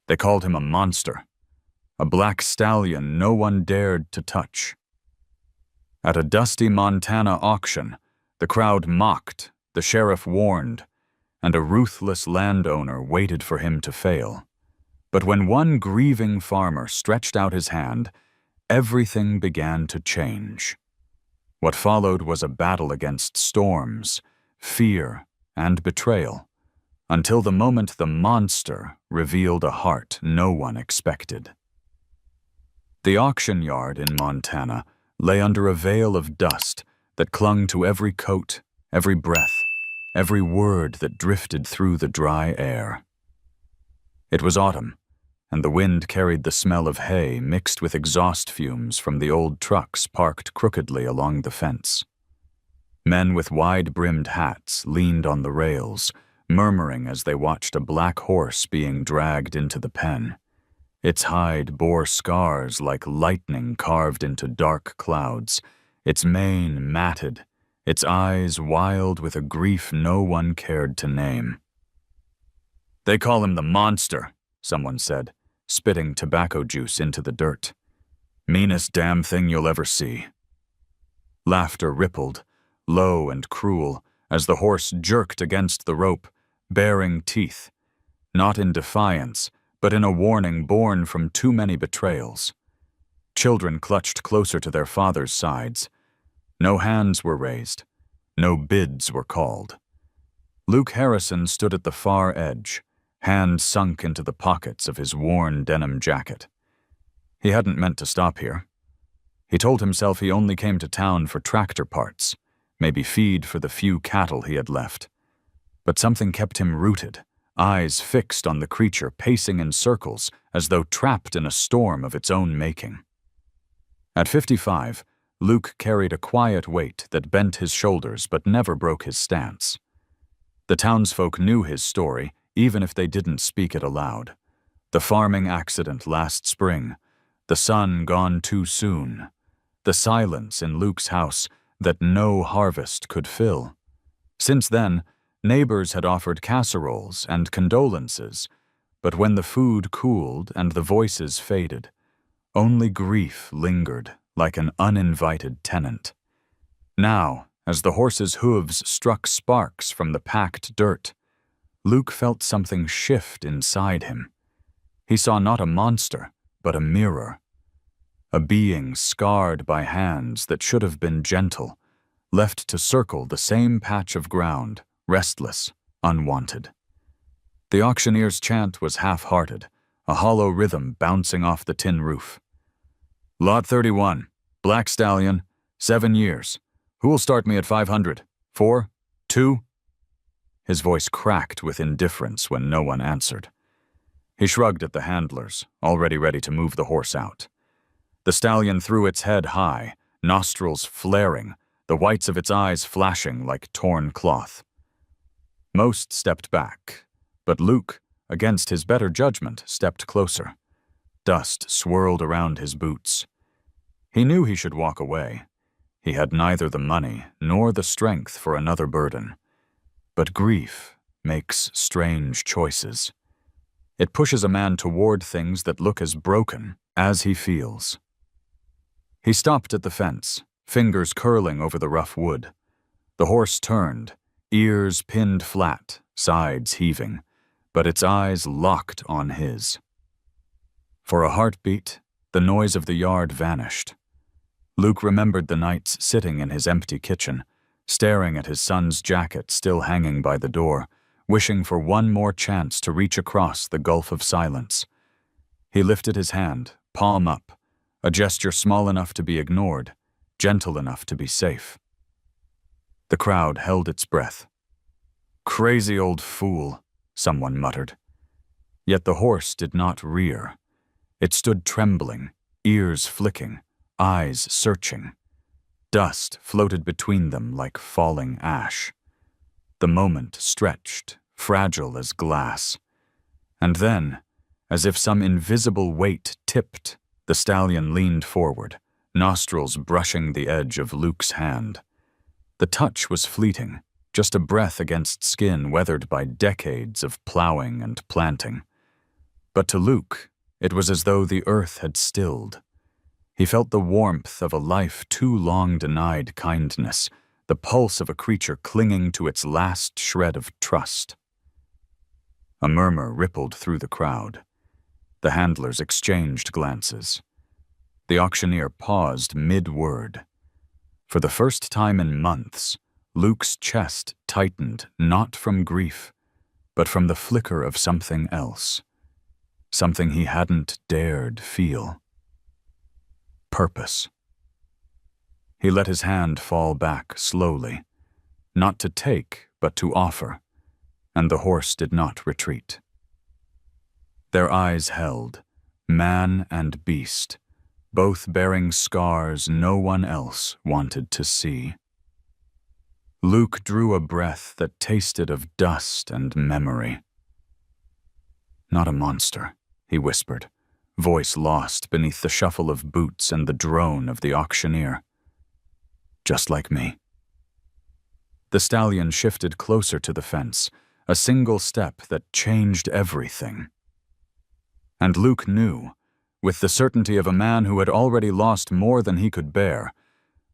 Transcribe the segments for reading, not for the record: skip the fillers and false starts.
They called him a monster, a black stallion no one dared to touch. At a dusty Montana auction, the crowd mocked, the sheriff warned, and a ruthless landowner waited for him to fail. But when one grieving farmer stretched out his hand, everything began to change. What followed was a battle against storms, fear, and betrayal, until the moment the monster revealed a heart no one expected. The auction yard in Montana lay under a veil of dust that clung to every coat, every breath, every word that drifted through the dry air. It was autumn, and the wind carried the smell of hay mixed with exhaust fumes from the old trucks parked crookedly along the fence. Men with wide-brimmed hats leaned on the rails, murmuring as they watched a black horse being dragged into the pen. Its hide bore scars like lightning carved into dark clouds, its mane matted, its eyes wild with a grief no one cared to name. "They call him the monster," someone said, spitting tobacco juice into the dirt. "Meanest damn thing you'll ever see." Laughter rippled, low and cruel, as the horse jerked against the rope, baring teeth, not in defiance, but in a warning born from too many betrayals. Children clutched closer to their fathers' sides. No hands were raised. No bids were called. Luke Harrison stood at the far edge, hands sunk into the pockets of his worn denim jacket. He hadn't meant to stop here. He told himself he only came to town for tractor parts, maybe feed for the few cattle he had left. But something kept him rooted, eyes fixed on the creature pacing in circles as though trapped in a storm of its own making. At 55, Luke carried a quiet weight that bent his shoulders but never broke his stance. The townsfolk knew his story, even if they didn't speak it aloud. The farming accident last spring, the son gone too soon, the silence in Luke's house that no harvest could fill. Since then, neighbors had offered casseroles and condolences, but when the food cooled and the voices faded, only grief lingered like an uninvited tenant. Now, as the horse's hooves struck sparks from the packed dirt, Luke felt something shift inside him. He saw not a monster, but a mirror. A being scarred by hands that should have been gentle, left to circle the same patch of ground, restless, unwanted. The auctioneer's chant was half-hearted, a hollow rhythm bouncing off the tin roof. "Lot 31, Black Stallion, 7 years. Who will start me at 500? 4? 2? His voice cracked with indifference when no one answered. He shrugged at the handlers, already ready to move the horse out. The stallion threw its head high, nostrils flaring, the whites of its eyes flashing like torn cloth. Most stepped back, but Luke, against his better judgment, stepped closer. Dust swirled around his boots. He knew he should walk away. He had neither the money nor the strength for another burden. But grief makes strange choices. It pushes a man toward things that look as broken as he feels. He stopped at the fence, fingers curling over the rough wood. The horse turned, ears pinned flat, sides heaving, but its eyes locked on his. For a heartbeat, the noise of the yard vanished. Luke remembered the nights sitting in his empty kitchen, staring at his son's jacket still hanging by the door, wishing for one more chance to reach across the gulf of silence. He lifted his hand, palm up, a gesture small enough to be ignored, gentle enough to be safe. The crowd held its breath. "Crazy old fool," someone muttered. Yet the horse did not rear. It stood trembling, ears flicking, eyes searching. Dust floated between them like falling ash. The moment stretched, fragile as glass. And then, as if some invisible weight tipped, the stallion leaned forward, nostrils brushing the edge of Luke's hand. The touch was fleeting, just a breath against skin weathered by decades of plowing and planting. But to Luke, it was as though the earth had stilled. He felt the warmth of a life too long denied kindness, the pulse of a creature clinging to its last shred of trust. A murmur rippled through the crowd. The handlers exchanged glances. The auctioneer paused mid-word. For the first time in months, Luke's chest tightened not from grief, but from the flicker of something else. Something he hadn't dared feel. Purpose. He let his hand fall back slowly, not to take, but to offer, and the horse did not retreat. Their eyes held, man and beast, both bearing scars no one else wanted to see. Luke drew a breath that tasted of dust and memory. "Not a monster," he whispered, voice lost beneath the shuffle of boots and the drone of the auctioneer. "Just like me." The stallion shifted closer to the fence, a single step that changed everything. And Luke knew, with the certainty of a man who had already lost more than he could bear,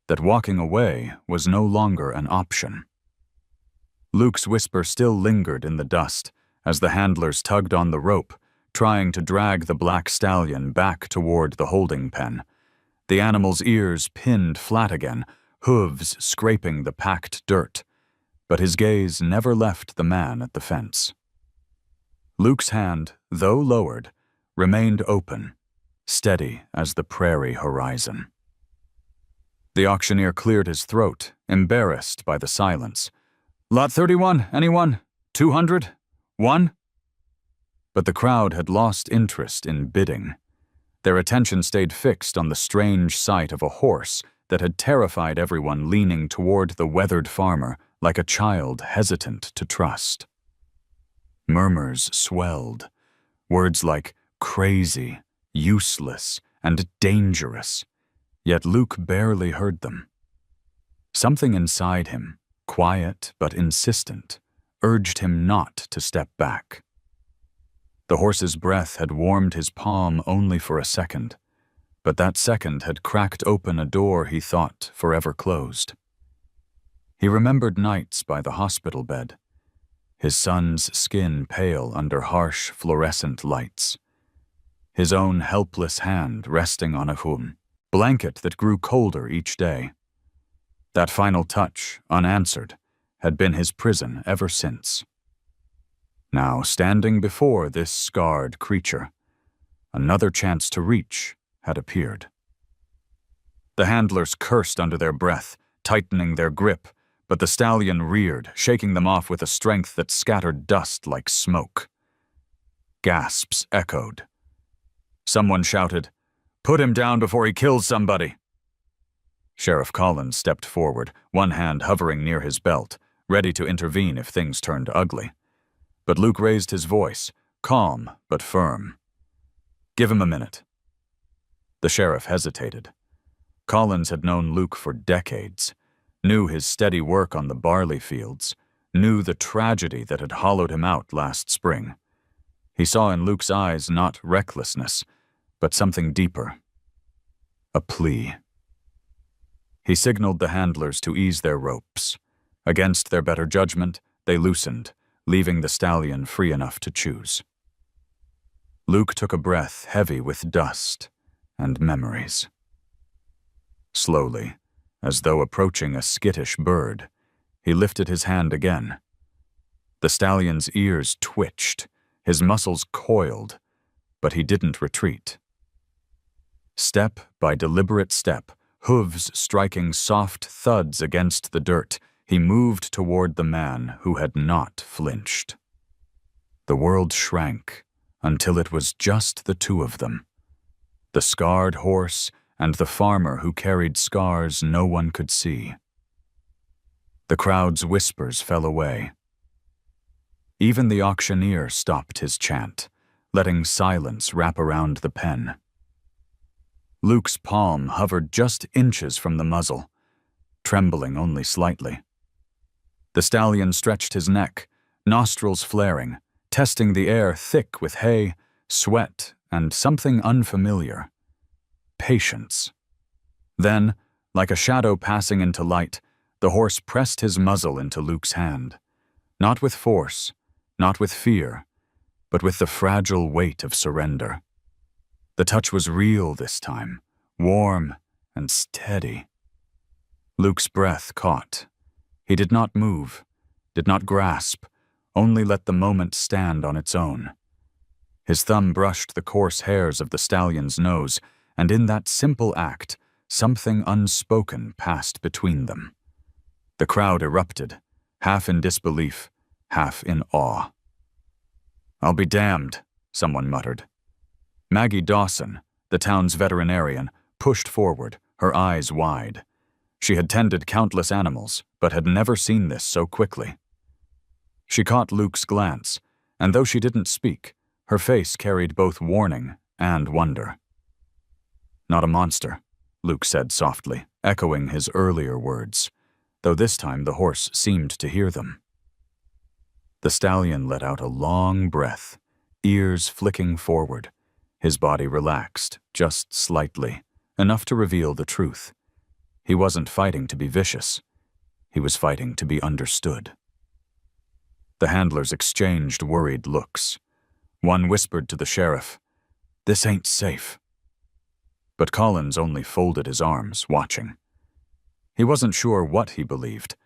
that walking away was no longer an option. Luke's whisper still lingered in the dust as the handlers tugged on the rope, trying to drag the black stallion back toward the holding pen. The animal's ears pinned flat again, hooves scraping the packed dirt, but his gaze never left the man at the fence. Luke's hand, though lowered, remained open, steady as the prairie horizon. The auctioneer cleared his throat, embarrassed by the silence. "Lot 31, anyone? 200? 1?" But the crowd had lost interest in bidding. Their attention stayed fixed on the strange sight of a horse that had terrified everyone leaning toward the weathered farmer like a child hesitant to trust. Murmurs swelled, words like crazy, useless, and dangerous, yet Luke barely heard them. Something inside him, quiet but insistent, urged him not to step back. The horse's breath had warmed his palm only for a second, but that second had cracked open a door he thought forever closed. He remembered nights by the hospital bed, his son's skin pale under harsh fluorescent lights, his own helpless hand resting on a blanket that grew colder each day. That final touch, unanswered, had been his prison ever since. Now, standing before this scarred creature, another chance to reach had appeared. The handlers cursed under their breath, tightening their grip, but the stallion reared, shaking them off with a strength that scattered dust like smoke. Gasps echoed. Someone shouted, "Put him down before he kills somebody." Sheriff Collins stepped forward, one hand hovering near his belt, ready to intervene if things turned ugly. But Luke raised his voice, calm but firm. "Give him a minute." The sheriff hesitated. Collins had known Luke for decades, knew his steady work on the barley fields, knew the tragedy that had hollowed him out last spring. He saw in Luke's eyes not recklessness, but something deeper. A plea. He signaled the handlers to ease their ropes. Against their better judgment, they loosened, leaving the stallion free enough to choose. Luke took a breath heavy with dust and memories. Slowly, as though approaching a skittish bird, he lifted his hand again. The stallion's ears twitched, his muscles coiled, but he didn't retreat. Step by deliberate step, hooves striking soft thuds against the dirt, he moved toward the man who had not flinched. The world shrank until it was just the two of them, the scarred horse and the farmer who carried scars no one could see. The crowd's whispers fell away. Even the auctioneer stopped his chant, letting silence wrap around the pen. Luke's palm hovered just inches from the muzzle, trembling only slightly. The stallion stretched his neck, nostrils flaring, testing the air thick with hay, sweat, and something unfamiliar. Patience. Then, like a shadow passing into light, the horse pressed his muzzle into Luke's hand. Not with force, not with fear, but with the fragile weight of surrender. The touch was real this time, warm and steady. Luke's breath caught. He did not move, did not grasp, only let the moment stand on its own. His thumb brushed the coarse hairs of the stallion's nose, and in that simple act, something unspoken passed between them. The crowd erupted, half in disbelief, half in awe. "I'll be damned," someone muttered. Maggie Dawson, the town's veterinarian, pushed forward, her eyes wide. She had tended countless animals, but had never seen this so quickly. She caught Luke's glance, and though she didn't speak, her face carried both warning and wonder. "Not a monster," Luke said softly, echoing his earlier words, though this time the horse seemed to hear them. The stallion let out a long breath, ears flicking forward. His body relaxed, just slightly, enough to reveal the truth. He wasn't fighting to be vicious. He was fighting to be understood. The handlers exchanged worried looks. One whispered to the sheriff, "This ain't safe." But Collins only folded his arms, watching. He wasn't sure what he believed,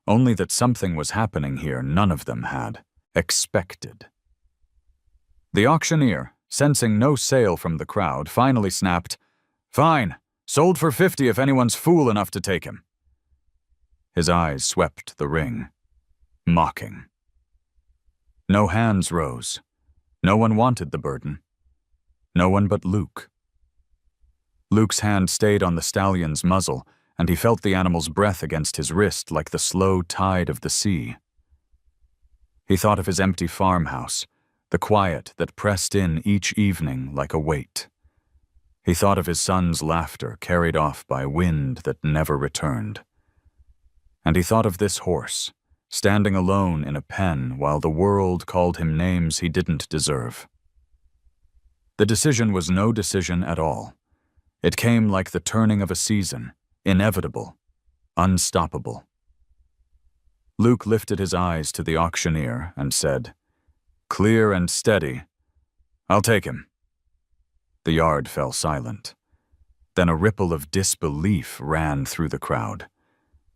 only that something was happening here none of them had expected. The auctioneer, sensing no sale from the crowd, finally snapped, "Fine, sold for 50 if anyone's fool enough to take him." His eyes swept the ring, mocking. No hands rose. No one wanted the burden. No one but Luke. Luke's hand stayed on the stallion's muzzle, and he felt the animal's breath against his wrist like the slow tide of the sea. He thought of his empty farmhouse, the quiet that pressed in each evening like a weight. He thought of his son's laughter carried off by wind that never returned. And he thought of this horse, standing alone in a pen while the world called him names he didn't deserve. The decision was no decision at all. It came like the turning of a season, inevitable, unstoppable. Luke lifted his eyes to the auctioneer and said, "Clear and steady. I'll take him." The yard fell silent. Then a ripple of disbelief ran through the crowd.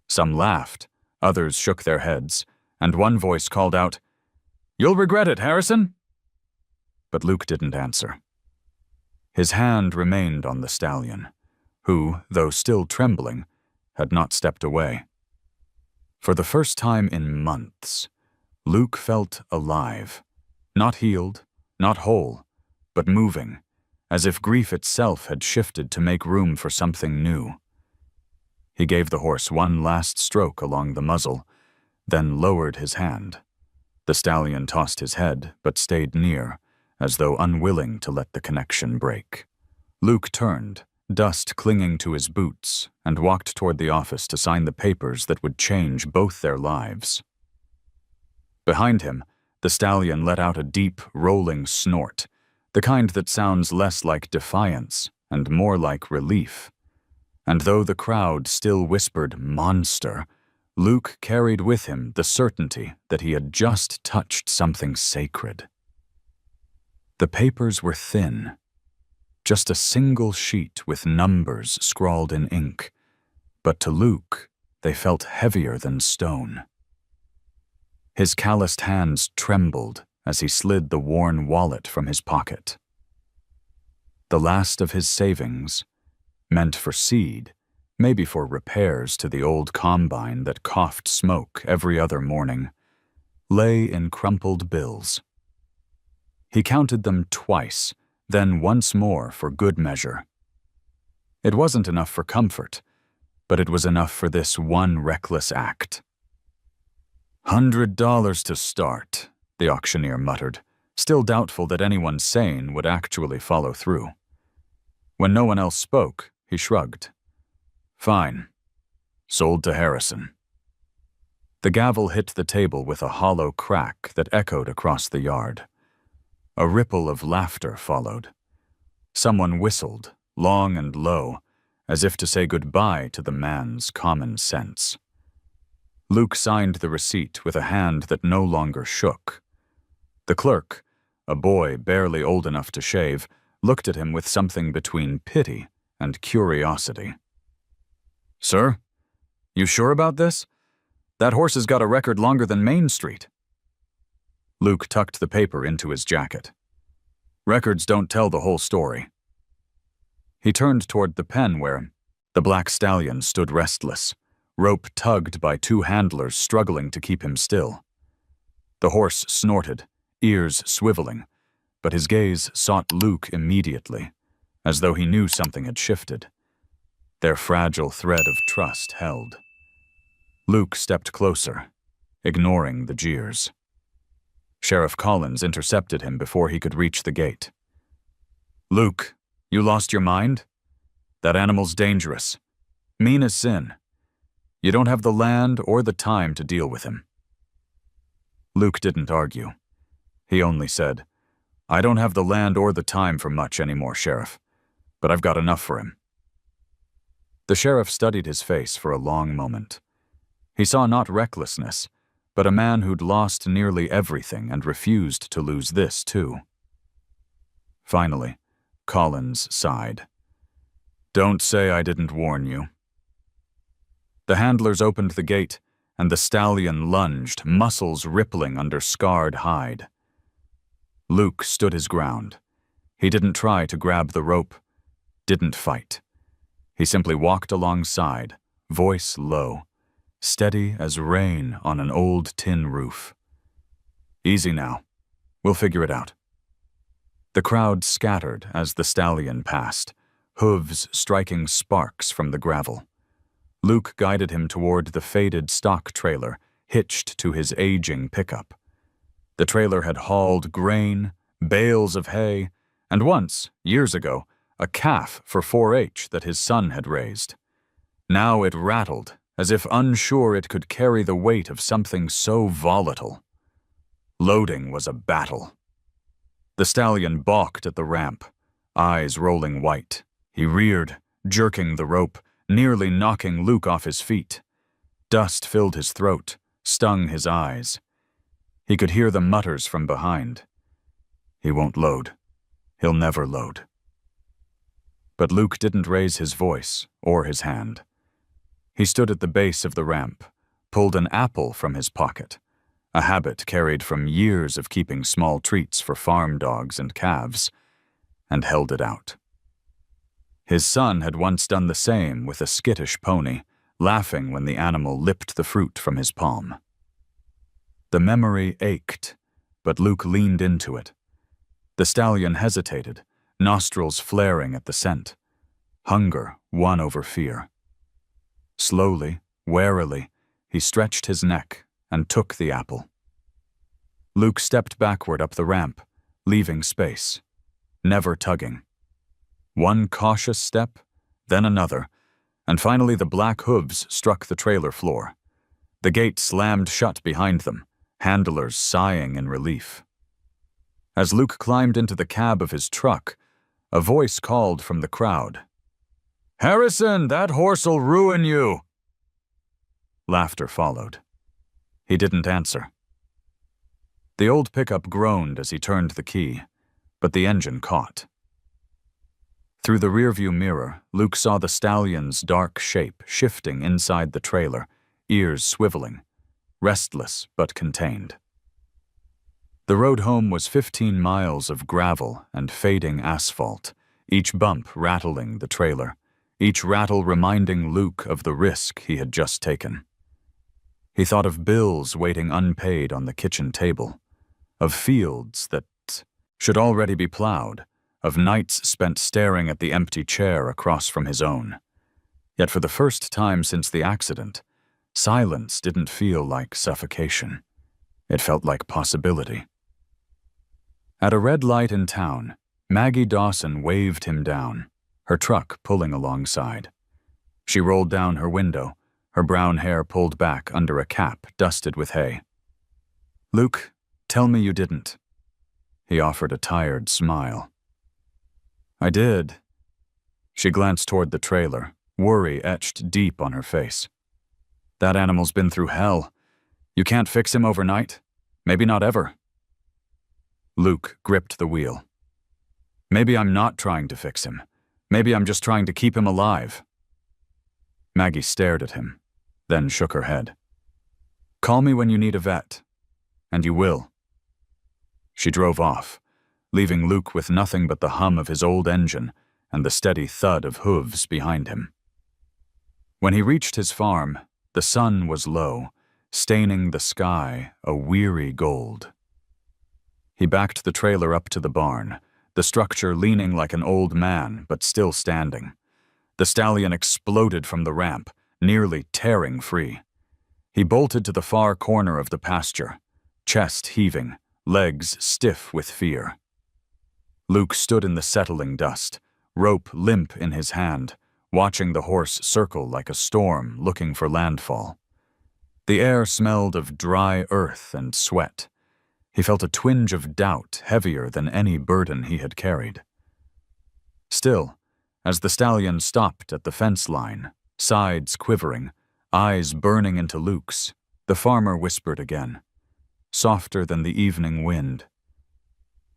Some laughed, others shook their heads, and one voice called out, "You'll regret it, Harrison." But Luke didn't answer. His hand remained on the stallion, who, though still trembling, had not stepped away. For the first time in months, Luke felt alive, not healed, not whole, but moving, as if grief itself had shifted to make room for something new. He gave the horse one last stroke along the muzzle, then lowered his hand. The stallion tossed his head, but stayed near, as though unwilling to let the connection break. Luke turned, dust clinging to his boots, and walked toward the office to sign the papers that would change both their lives. Behind him, the stallion let out a deep, rolling snort, the kind that sounds less like defiance and more like relief. And though the crowd still whispered "monster," Luke carried with him the certainty that he had just touched something sacred. The papers were thin, just a single sheet with numbers scrawled in ink, but to Luke, they felt heavier than stone. His calloused hands trembled as he slid the worn wallet from his pocket. The last of his savings, meant for seed, maybe for repairs to the old combine that coughed smoke every other morning, lay in crumpled bills. He counted them twice, then once more for good measure. It wasn't enough for comfort, but it was enough for this one reckless act. $100 to start, the auctioneer muttered, still doubtful that anyone sane would actually follow through. When no one else spoke, he shrugged. Fine. Sold to Harrison. The gavel hit the table with a hollow crack that echoed across the yard. A ripple of laughter followed. Someone whistled, long and low, as if to say goodbye to the man's common sense. Luke signed the receipt with a hand that no longer shook. The clerk, a boy barely old enough to shave, looked at him with something between pity and curiosity. "Sir, you sure about this? That horse has got a record longer than Main Street." Luke tucked the paper into his jacket. "Records don't tell the whole story." He turned toward the pen where the black stallion stood restless, rope tugged by two handlers struggling to keep him still. The horse snorted, ears swiveling, but his gaze sought Luke immediately, as though he knew something had shifted. Their fragile thread of trust held. Luke stepped closer, ignoring the jeers. Sheriff Collins intercepted him before he could reach the gate. "Luke, you lost your mind? That animal's dangerous. Mean as sin. You don't have the land or the time to deal with him." Luke didn't argue. He only said, "I don't have the land or the time for much anymore, Sheriff, but I've got enough for him." The sheriff studied his face for a long moment. He saw not recklessness, but a man who'd lost nearly everything and refused to lose this too. Finally, Collins sighed. "Don't say I didn't warn you." The handlers opened the gate, and the stallion lunged, muscles rippling under scarred hide. Luke stood his ground. He didn't try to grab the rope, didn't fight. He simply walked alongside, voice low, steady as rain on an old tin roof. "Easy now. We'll figure it out." The crowd scattered as the stallion passed, hooves striking sparks from the gravel. Luke guided him toward the faded stock trailer hitched to his aging pickup. The trailer had hauled grain, bales of hay, and once, years ago, a calf for 4-H that his son had raised. Now it rattled, as if unsure it could carry the weight of something so volatile. Loading was a battle. The stallion balked at the ramp, eyes rolling white. He reared, jerking the rope, nearly knocking Luke off his feet. Dust filled his throat, stung his eyes. He could hear the mutters from behind. He won't load. He'll never load. But Luke didn't raise his voice or his hand. He stood at the base of the ramp, pulled an apple from his pocket, a habit carried from years of keeping small treats for farm dogs and calves, and held it out. His son had once done the same with a skittish pony, laughing when the animal lipped the fruit from his palm. The memory ached, but Luke leaned into it. The stallion hesitated, nostrils flaring at the scent. Hunger won over fear. Slowly, warily, he stretched his neck and took the apple. Luke stepped backward up the ramp, leaving space, never tugging. One cautious step, then another, and finally the black hooves struck the trailer floor. The gate slammed shut behind them, handlers sighing in relief. As Luke climbed into the cab of his truck, a voice called from the crowd. "Harrison, that horse'll ruin you!" Laughter followed. He didn't answer. The old pickup groaned as he turned the key, but the engine caught. Through the rearview mirror, Luke saw the stallion's dark shape shifting inside the trailer, ears swiveling, restless but contained. The road home was 15 miles of gravel and fading asphalt, each bump rattling the trailer, each rattle reminding Luke of the risk he had just taken. He thought of bills waiting unpaid on the kitchen table, of fields that should already be plowed, of nights spent staring at the empty chair across from his own. Yet for the first time since the accident, silence didn't feel like suffocation. It felt like possibility. At a red light in town, Maggie Dawson waved him down, her truck pulling alongside. She rolled down her window, her brown hair pulled back under a cap dusted with hay. "Luke, tell me you didn't." He offered a tired smile. I did. She glanced toward the trailer, worry etched deep on her face. That animal's been through hell. You can't fix him overnight. Maybe not ever. Luke gripped the wheel. Maybe I'm not trying to fix him. Maybe I'm just trying to keep him alive. Maggie stared at him, then shook her head. Call me when you need a vet. And you will. She drove off, leaving Luke with nothing but the hum of his old engine and the steady thud of hooves behind him. When he reached his farm, the sun was low, staining the sky a weary gold. He backed the trailer up to the barn, the structure leaning like an old man but still standing. The stallion exploded from the ramp, nearly tearing free. He bolted to the far corner of the pasture, chest heaving, legs stiff with fear. Luke stood in the settling dust, rope limp in his hand, watching the horse circle like a storm looking for landfall. The air smelled of dry earth and sweat. He felt a twinge of doubt heavier than any burden he had carried. Still, as the stallion stopped at the fence line, sides quivering, eyes burning into Luke's, the farmer whispered again, softer than the evening wind,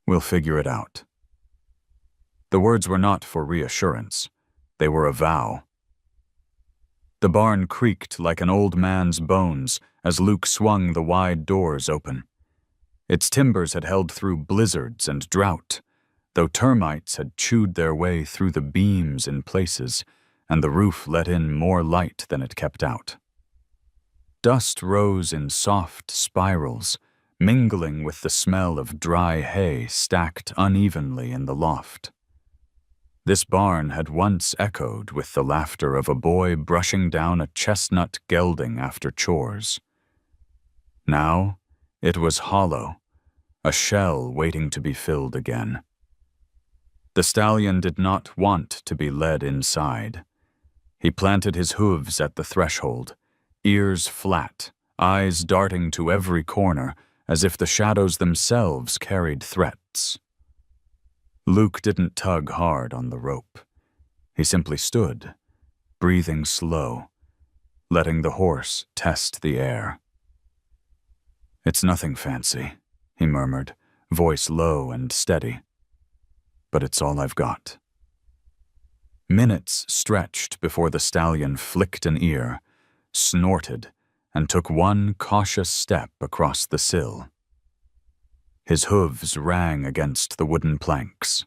"We'll figure it out." The words were not for reassurance. They were a vow. The barn creaked like an old man's bones as Luke swung the wide doors open. Its timbers had held through blizzards and drought, though termites had chewed their way through the beams in places, and the roof let in more light than it kept out. Dust rose in soft spirals, mingling with the smell of dry hay stacked unevenly in the loft. This barn had once echoed with the laughter of a boy brushing down a chestnut gelding after chores. Now it was hollow, a shell waiting to be filled again. The stallion did not want to be led inside. He planted his hooves at the threshold, ears flat, eyes darting to every corner, as if the shadows themselves carried threats. Luke didn't tug hard on the rope. He simply stood, breathing slow, letting the horse test the air. "It's nothing fancy," he murmured, voice low and steady. "But it's all I've got." Minutes stretched before the stallion flicked an ear, snorted, and took one cautious step across the sill. His hooves rang against the wooden planks.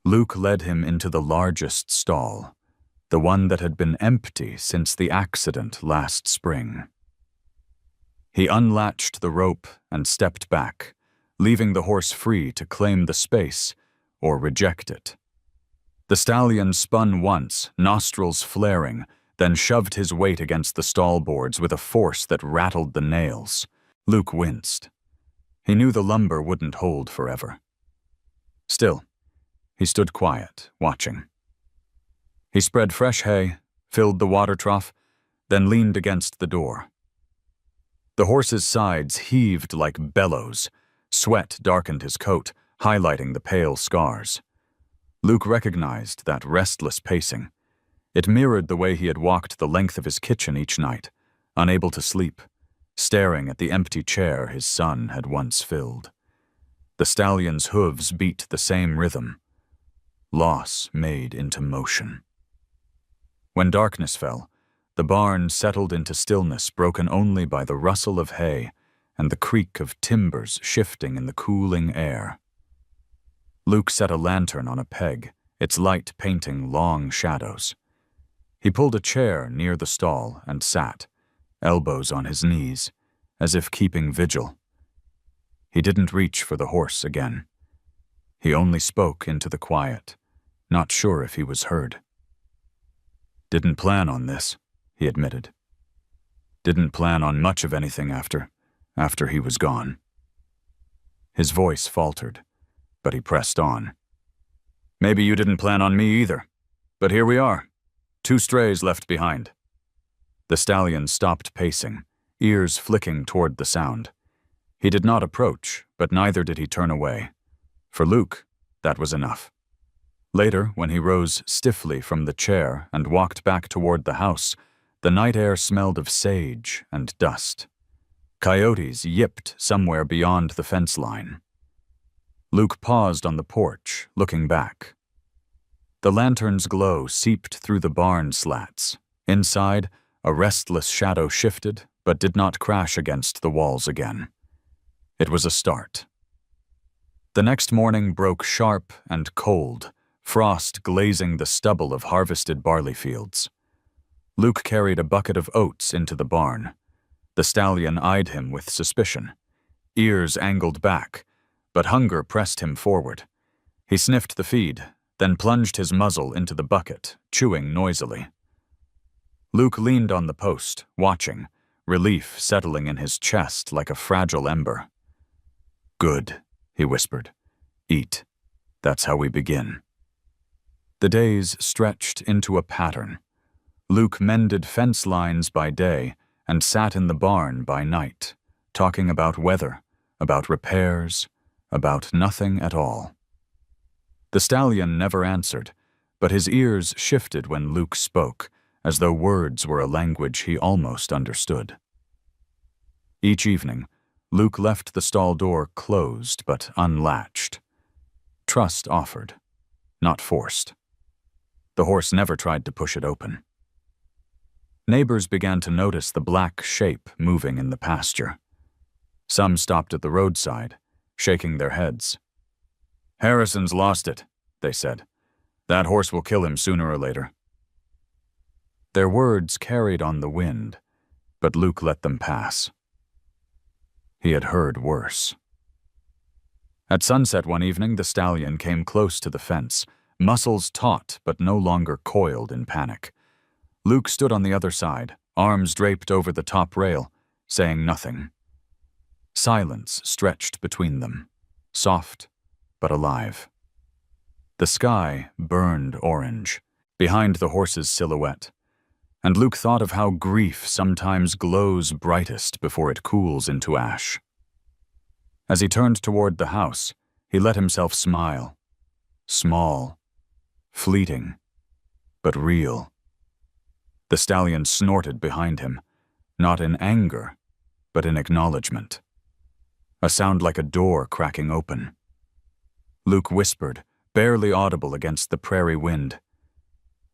Luke led him into the largest stall, the one that had been empty since the accident last spring. He unlatched the rope and stepped back, leaving the horse free to claim the space or reject it. The stallion spun once, nostrils flaring, then shoved his weight against the stall boards with a force that rattled the nails. Luke winced. He knew the lumber wouldn't hold forever. Still, he stood quiet, watching. He spread fresh hay, filled the water trough, then leaned against the door. The horse's sides heaved like bellows. Sweat darkened his coat, highlighting the pale scars. Luke recognized that restless pacing. It mirrored the way he had walked the length of his kitchen each night, unable to sleep, staring at the empty chair his son had once filled. The stallion's hooves beat the same rhythm. Loss made into motion. When darkness fell, the barn settled into stillness broken only by the rustle of hay and the creak of timbers shifting in the cooling air. Luke set a lantern on a peg, its light painting long shadows. He pulled a chair near the stall and sat, elbows on his knees, as if keeping vigil. He didn't reach for the horse again. He only spoke into the quiet, not sure if he was heard. "Didn't plan on this," he admitted. "Didn't plan on much of anything after he was gone." His voice faltered, but he pressed on. "Maybe you didn't plan on me either, but here we are, 2 strays left behind." The stallion stopped pacing, ears flicking toward the sound. He did not approach, but neither did he turn away. For Luke, that was enough. Later, when he rose stiffly from the chair and walked back toward the house, the night air smelled of sage and dust. Coyotes yipped somewhere beyond the fence line. Luke paused on the porch, looking back. The lantern's glow seeped through the barn slats. Inside, a restless shadow shifted, but did not crash against the walls again. It was a start. The next morning broke sharp and cold, frost glazing the stubble of harvested barley fields. Luke carried a bucket of oats into the barn. The stallion eyed him with suspicion. Ears angled back, but hunger pressed him forward. He sniffed the feed, then plunged his muzzle into the bucket, chewing noisily. Luke leaned on the post, watching, relief settling in his chest like a fragile ember. "Good," he whispered. "Eat. That's how we begin." The days stretched into a pattern. Luke mended fence lines by day and sat in the barn by night, talking about weather, about repairs, about nothing at all. The stallion never answered, but his ears shifted when Luke spoke, as though words were a language he almost understood. Each evening, Luke left the stall door closed but unlatched. Trust offered, not forced. The horse never tried to push it open. Neighbors began to notice the black shape moving in the pasture. Some stopped at the roadside, shaking their heads. "Harrison's lost it," they said. "That horse will kill him sooner or later." Their words carried on the wind, but Luke let them pass. He had heard worse. At sunset one evening, the stallion came close to the fence, muscles taut but no longer coiled in panic. Luke stood on the other side, arms draped over the top rail, saying nothing. Silence stretched between them, soft but alive. The sky burned orange, behind the horse's silhouette, and Luke thought of how grief sometimes glows brightest before it cools into ash. As he turned toward the house, he let himself smile. Small, fleeting, but real. The stallion snorted behind him, not in anger, but in acknowledgement. A sound like a door cracking open. Luke whispered, barely audible against the prairie wind,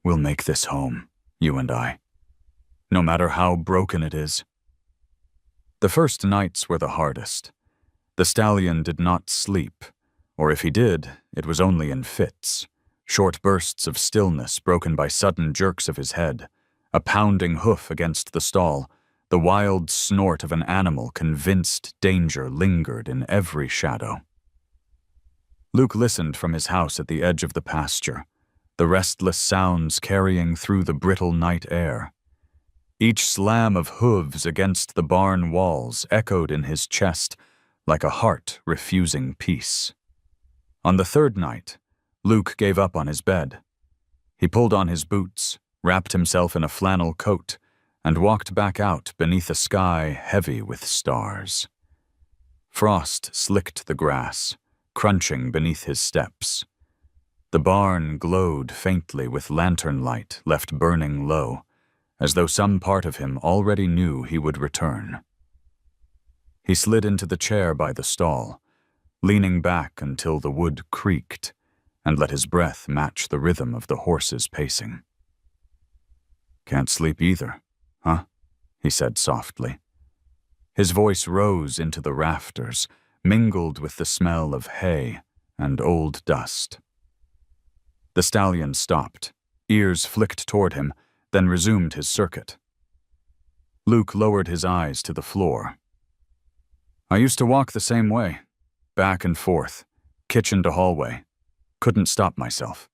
"We'll make this home, you and I, no matter how broken it is." The first nights were the hardest. The stallion did not sleep, or if he did, it was only in fits, short bursts of stillness broken by sudden jerks of his head, a pounding hoof against the stall, the wild snort of an animal convinced danger lingered in every shadow. Luke listened from his house at the edge of the pasture, the restless sounds carrying through the brittle night air. Each slam of hooves against the barn walls echoed in his chest like a heart refusing peace. On the third night, Luke gave up on his bed. He pulled on his boots, wrapped himself in a flannel coat, and walked back out beneath a sky heavy with stars. Frost slicked the grass, crunching beneath his steps. The barn glowed faintly with lantern light left burning low, as though some part of him already knew he would return. He slid into the chair by the stall, leaning back until the wood creaked, and let his breath match the rhythm of the horse's pacing. "Can't sleep either, huh?" he said softly. His voice rose into the rafters, mingled with the smell of hay and old dust. The stallion stopped, ears flicked toward him, then resumed his circuit. Luke lowered his eyes to the floor. "I used to walk the same way, back and forth, kitchen to hallway. Couldn't stop myself.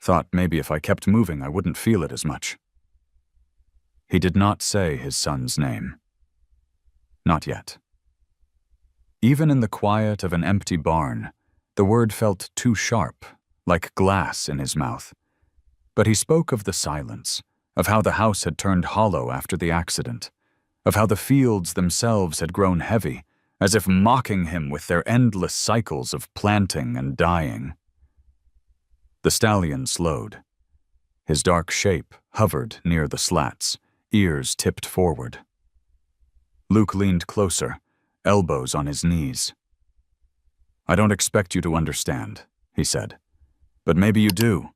Thought maybe if I kept moving I wouldn't feel it as much." He did not say his son's name. Not yet. Even in the quiet of an empty barn, the word felt too sharp, like glass in his mouth. But he spoke of the silence, of how the house had turned hollow after the accident, of how the fields themselves had grown heavy, as if mocking him with their endless cycles of planting and dying. The stallion slowed. His dark shape hovered near the slats, ears tipped forward. Luke leaned closer, elbows on his knees. "I don't expect you to understand," he said. "But maybe you do.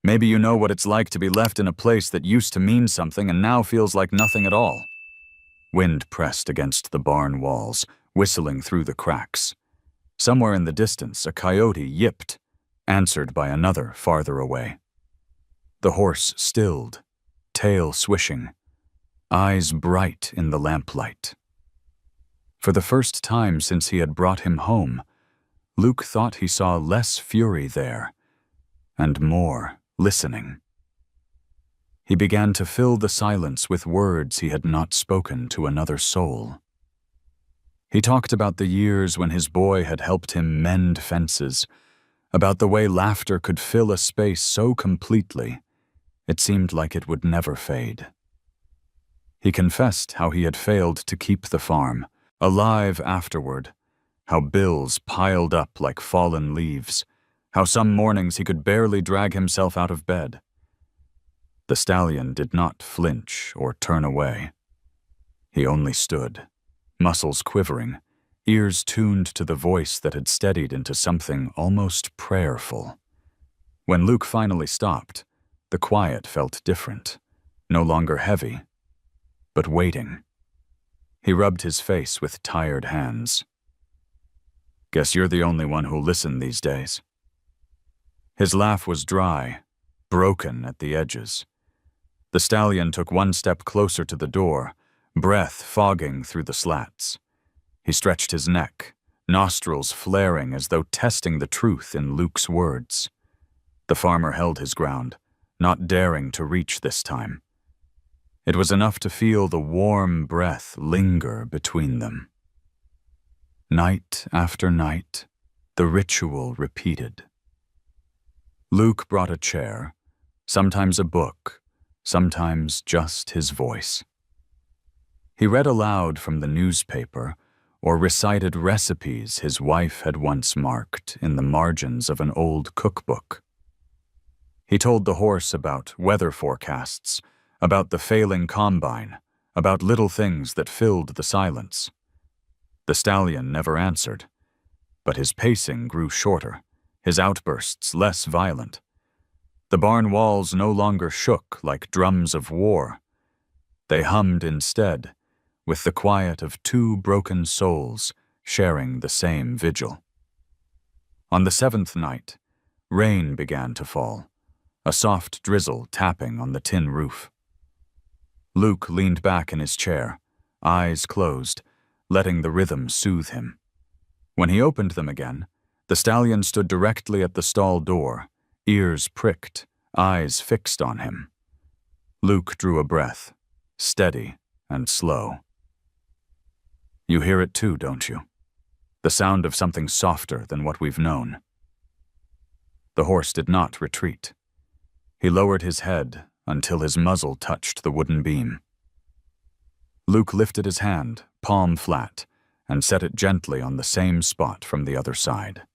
Maybe you know what it's like to be left in a place that used to mean something and now feels like nothing at all." Wind pressed against the barn walls, whistling through the cracks. Somewhere in the distance, a coyote yipped, answered by another farther away. The horse stilled, tail swishing, eyes bright in the lamplight. For the first time since he had brought him home, Luke thought he saw less fury there, and more listening. He began to fill the silence with words he had not spoken to another soul. He talked about the years when his boy had helped him mend fences, about the way laughter could fill a space so completely it seemed like it would never fade. He confessed how he had failed to keep the farm alive afterward, how bills piled up like fallen leaves, how some mornings he could barely drag himself out of bed. The stallion did not flinch or turn away. He only stood, muscles quivering, ears tuned to the voice that had steadied into something almost prayerful. When Luke finally stopped, the quiet felt different, no longer heavy, but waiting. He rubbed his face with tired hands. "Guess you're the only one who'll listen these days." His laugh was dry, broken at the edges. The stallion took one step closer to the door, breath fogging through the slats. He stretched his neck, nostrils flaring as though testing the truth in Luke's words. The farmer held his ground, not daring to reach this time. It was enough to feel the warm breath linger between them. Night after night, the ritual repeated. Luke brought a chair, sometimes a book, sometimes just his voice. He read aloud from the newspaper or recited recipes his wife had once marked in the margins of an old cookbook. He told the horse about weather forecasts, about the failing combine, about little things that filled the silence. The stallion never answered, but his pacing grew shorter, his outbursts less violent. The barn walls no longer shook like drums of war. They hummed instead, with the quiet of two broken souls sharing the same vigil. On the seventh night, rain began to fall, a soft drizzle tapping on the tin roof. Luke leaned back in his chair, eyes closed, letting the rhythm soothe him. When he opened them again, the stallion stood directly at the stall door, ears pricked, eyes fixed on him. Luke drew a breath, steady and slow. "You hear it too, don't you? The sound of something softer than what we've known." The horse did not retreat. He lowered his head until his muzzle touched the wooden beam. Luke lifted his hand, palm flat, and set it gently on the same spot from the other side.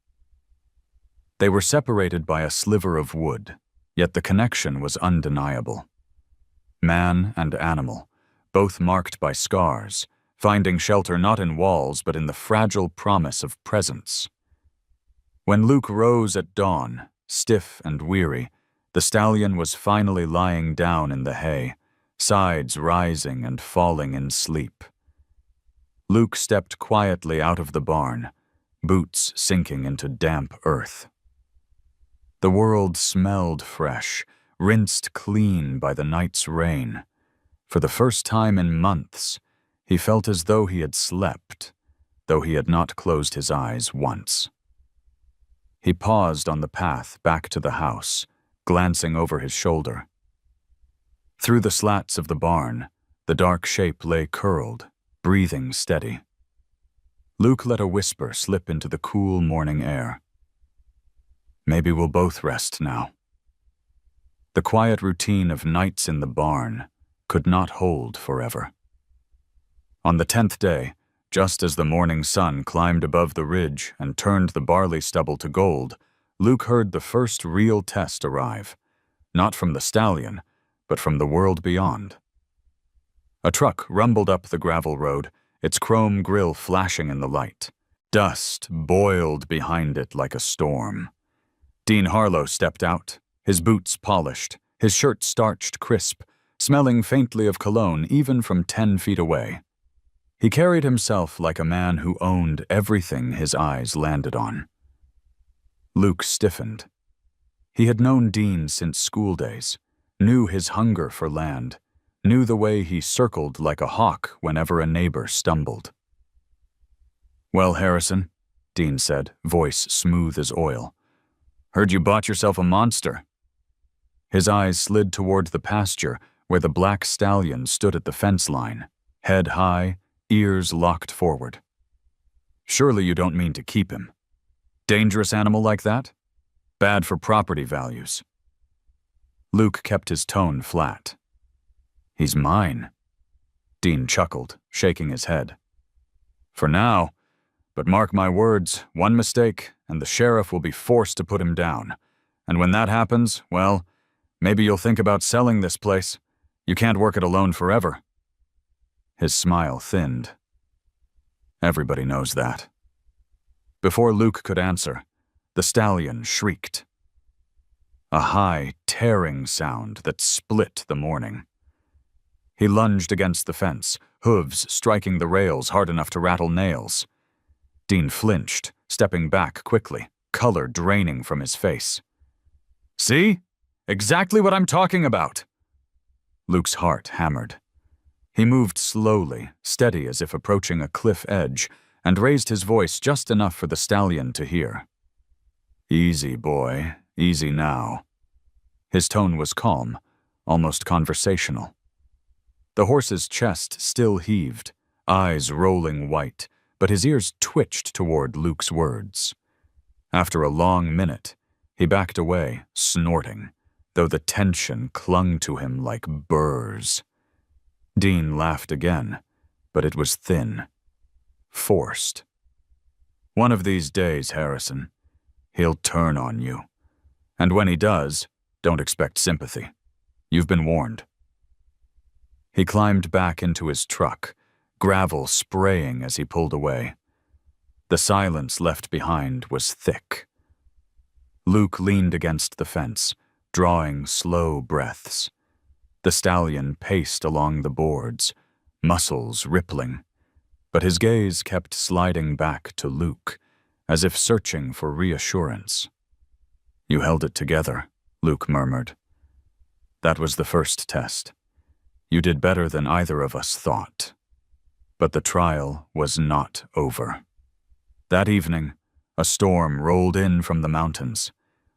They were separated by a sliver of wood, yet the connection was undeniable. Man and animal, both marked by scars, finding shelter not in walls but in the fragile promise of presence. When Luke rose at dawn, stiff and weary, the stallion was finally lying down in the hay, sides rising and falling in sleep. Luke stepped quietly out of the barn, boots sinking into damp earth. The world smelled fresh, rinsed clean by the night's rain. For the first time in months, he felt as though he had slept, though he had not closed his eyes once. He paused on the path back to the house, glancing over his shoulder. Through the slats of the barn, the dark shape lay curled, breathing steady. Luke let a whisper slip into the cool morning air. "Maybe we'll both rest now." The quiet routine of nights in the barn could not hold forever. On the 10th day, Just as the morning sun climbed above the ridge and turned the barley stubble to gold, Luke heard the first real test arrive, not from the stallion, but from the world beyond. A truck rumbled up the gravel road, its chrome grille flashing in the light. Dust boiled behind it like a storm. Dean Harlow stepped out, his boots polished, his shirt starched crisp, smelling faintly of cologne even from 10 feet away. He carried himself like a man who owned everything his eyes landed on. Luke stiffened. He had known Dean since school days, knew his hunger for land, knew the way he circled like a hawk whenever a neighbor stumbled. "Well, Harrison," Dean said, voice smooth as oil. "Heard you bought yourself a monster." His eyes slid toward the pasture where the black stallion stood at the fence line, head high, ears locked forward. "Surely you don't mean to keep him. Dangerous animal like that? Bad for property values." Luke kept his tone flat. "He's mine." Dean chuckled, shaking his head. "For now, but mark my words, one mistake, and the sheriff will be forced to put him down. And when that happens, well, maybe you'll think about selling this place. You can't work it alone forever." His smile thinned. Everybody knows that. Before Luke could answer, the stallion shrieked. A high, tearing sound that split the morning. He lunged against the fence, hooves striking the rails hard enough to rattle nails. Dean flinched, stepping back quickly, color draining from his face. "See? Exactly what I'm talking about!" Luke's heart hammered. He moved slowly, steady as if approaching a cliff edge, and raised his voice just enough for the stallion to hear. "Easy, boy, easy now." His tone was calm, almost conversational. The horse's chest still heaved, eyes rolling white, but his ears twitched toward Luke's words. After a long minute, he backed away, snorting, though the tension clung to him like burrs. Dean laughed again, but it was thin, forced. "One of these days, Harrison, he'll turn on you. And when he does, don't expect sympathy. You've been warned." He climbed back into his truck, gravel spraying as he pulled away. The silence left behind was thick. Luke leaned against the fence, drawing slow breaths. The stallion paced along the boards, muscles rippling, but his gaze kept sliding back to Luke, as if searching for reassurance. "You held it together," Luke murmured. "That was the first test. You did better than either of us thought." But the trial was not over. That evening, a storm rolled in from the mountains.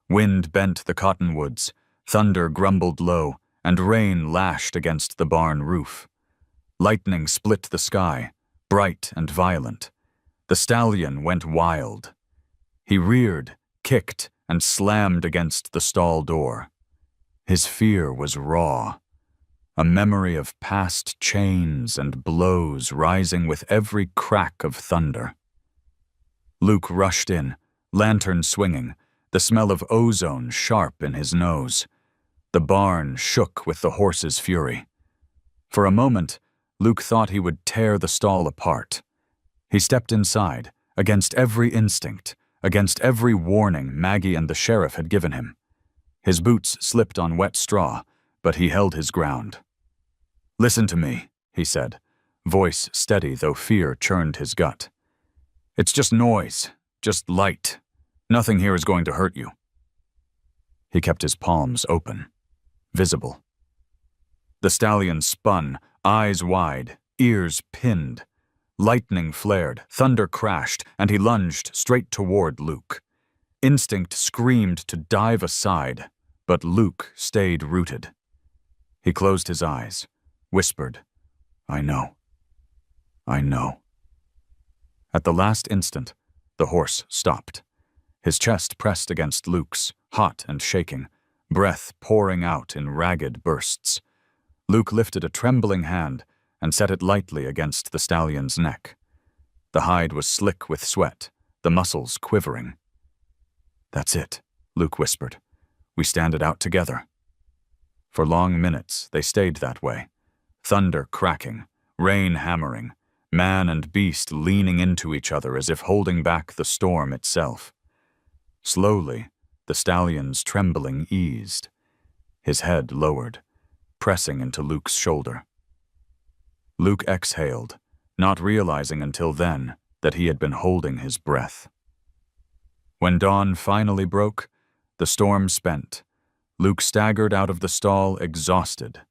Wind bent the cottonwoods, thunder grumbled low, and rain lashed against the barn roof. Lightning split the sky, bright and violent. The stallion went wild. He reared, kicked, and slammed against the stall door. His fear was raw, a memory of past chains and blows rising with every crack of thunder. Luke rushed in, lantern swinging, the smell of ozone sharp in his nose. The barn shook with the horse's fury. For a moment, Luke thought he would tear the stall apart. He stepped inside, against every instinct, against every warning Maggie and the sheriff had given him. His boots slipped on wet straw, but he held his ground. "Listen to me," he said, voice steady though fear churned his gut. "It's just noise, just light. Nothing here is going to hurt you." He kept his palms open, visible. The stallion spun, eyes wide, ears pinned. Lightning flared, thunder crashed, and he lunged straight toward Luke. Instinct screamed to dive aside, but Luke stayed rooted. He closed his eyes, whispered, "I know. I know." At the last instant, the horse stopped. His chest pressed against Luke's, hot and shaking, breath pouring out in ragged bursts. Luke lifted a trembling hand and set it lightly against the stallion's neck. The hide was slick with sweat, the muscles quivering. "That's it," Luke whispered. "We stand it out together." For long minutes, they stayed that way, thunder cracking, rain hammering, man and beast leaning into each other as if holding back the storm itself. Slowly, the stallion's trembling eased. His head lowered, pressing into Luke's shoulder. Luke exhaled, not realizing until then that he had been holding his breath. When dawn finally broke, the storm spent, Luke staggered out of the stall exhausted,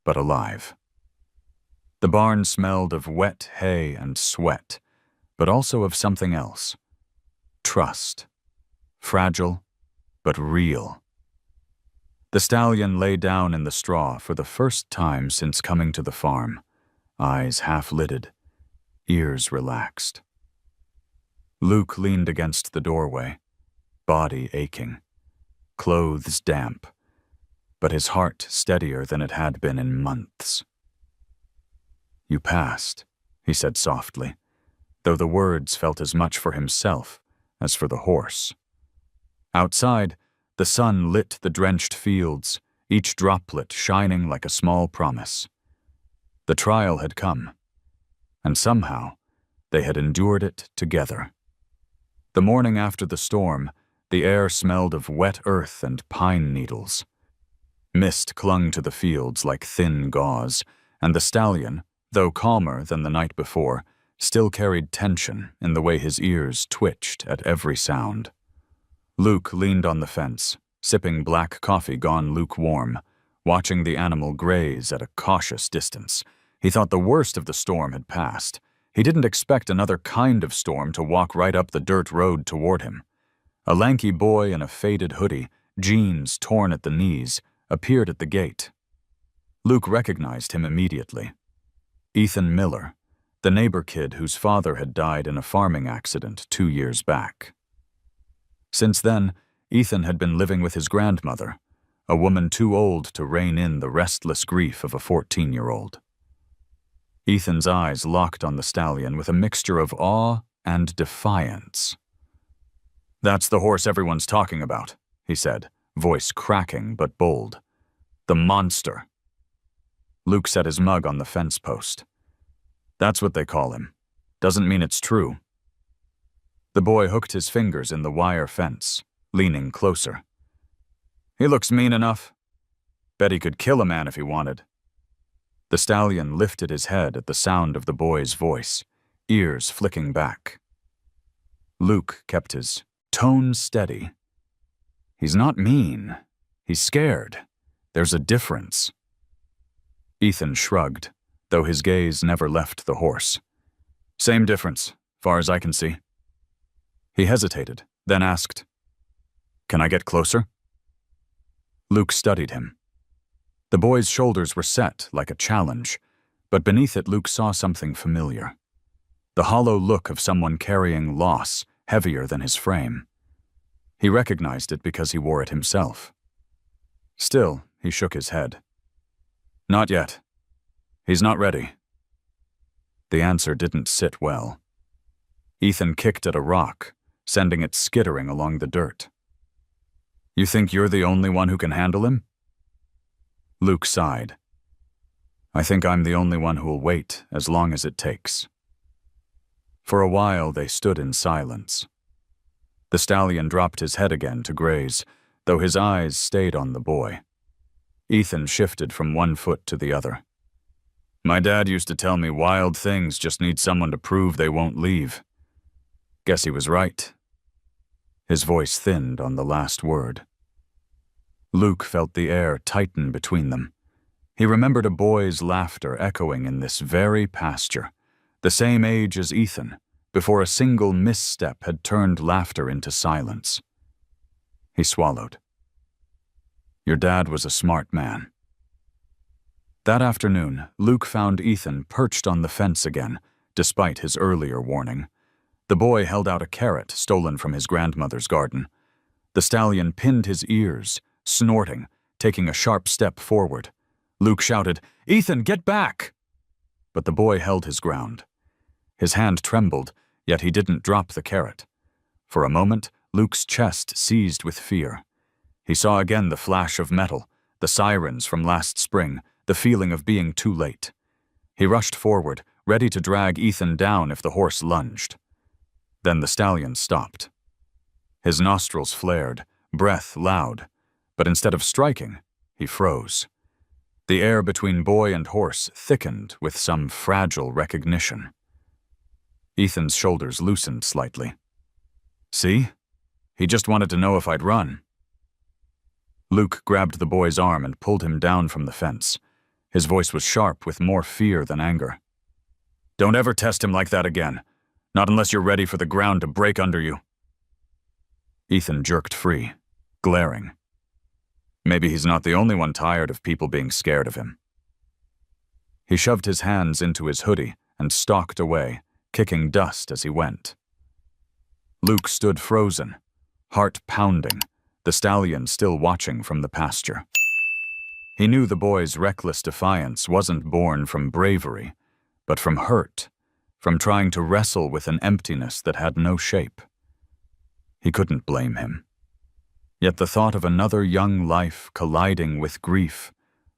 but alive. The barn smelled of wet hay and sweat, but also of something else. Trust. Fragile, but real. The stallion lay down in the straw for the first time since coming to the farm, eyes half-lidded, ears relaxed. Luke leaned against the doorway, body aching, clothes damp, but his heart steadier than it had been in months. "You passed," he said softly, though the words felt as much for himself as for the horse. Outside, the sun lit the drenched fields, each droplet shining like a small promise. The trial had come, and somehow they had endured it together. The morning after the storm, the air smelled of wet earth and pine needles. Mist clung to the fields like thin gauze, and the stallion, though calmer than the night before, still carried tension in the way his ears twitched at every sound. Luke leaned on the fence, sipping black coffee gone lukewarm, watching the animal graze at a cautious distance. He thought the worst of the storm had passed. He didn't expect another kind of storm to walk right up the dirt road toward him. A lanky boy in a faded hoodie, jeans torn at the knees, appeared at the gate. Luke recognized him immediately. Ethan Miller, the neighbor kid whose father had died in a farming accident 2 years back. Since then, Ethan had been living with his grandmother, a woman too old to rein in the restless grief of a 14-year-old. Ethan's eyes locked on the stallion with a mixture of awe and defiance. "That's the horse everyone's talking about," he said, voice cracking but bold. "The monster." Luke set his mug on the fence post. "That's what they call him. Doesn't mean it's true." The boy hooked his fingers in the wire fence, leaning closer. "He looks mean enough. Bet he could kill a man if he wanted." The stallion lifted his head at the sound of the boy's voice, ears flicking back. Luke kept his tone steady. "He's not mean. He's scared. There's a difference." Ethan shrugged, though his gaze never left the horse. "Same difference, far as I can see." He hesitated, then asked, "Can I get closer?" Luke studied him. The boy's shoulders were set like a challenge, but beneath it Luke saw something familiar. The hollow look of someone carrying loss heavier than his frame. He recognized it because he wore it himself. Still, he shook his head. "Not yet. He's not ready." The answer didn't sit well. Ethan kicked at a rock, sending it skittering along the dirt. "You think you're the only one who can handle him?" Luke sighed. "I think I'm the only one who'll wait as long as it takes." For a while they stood in silence. The stallion dropped his head again to graze, though his eyes stayed on the boy. Ethan shifted from one foot to the other. "My dad used to tell me wild things just need someone to prove they won't leave. Guess he was right." His voice thinned on the last word. Luke felt the air tighten between them. He remembered a boy's laughter echoing in this very pasture, the same age as Ethan, before a single misstep had turned laughter into silence. He swallowed. "Your dad was a smart man." That afternoon, Luke found Ethan perched on the fence again, despite his earlier warning. The boy held out a carrot stolen from his grandmother's garden. The stallion pinned his ears, snorting, taking a sharp step forward. Luke shouted, "Ethan, get back!" But the boy held his ground. His hand trembled, yet he didn't drop the carrot. For a moment, Luke's chest seized with fear. He saw again the flash of metal, the sirens from last spring, the feeling of being too late. He rushed forward, ready to drag Ethan down if the horse lunged. Then the stallion stopped. His nostrils flared, breath loud, but instead of striking, he froze. The air between boy and horse thickened with some fragile recognition. Ethan's shoulders loosened slightly. See? He just wanted to know if I'd run. Luke grabbed the boy's arm and pulled him down from the fence. His voice was sharp with more fear than anger. Don't ever test him like that again. Not unless you're ready for the ground to break under you. Ethan jerked free, glaring. Maybe he's not the only one tired of people being scared of him. He shoved his hands into his hoodie and stalked away, kicking dust as he went. Luke stood frozen, heart pounding, the stallion still watching from the pasture. He knew the boy's reckless defiance wasn't born from bravery, but from hurt, from trying to wrestle with an emptiness that had no shape. He couldn't blame him. Yet the thought of another young life colliding with grief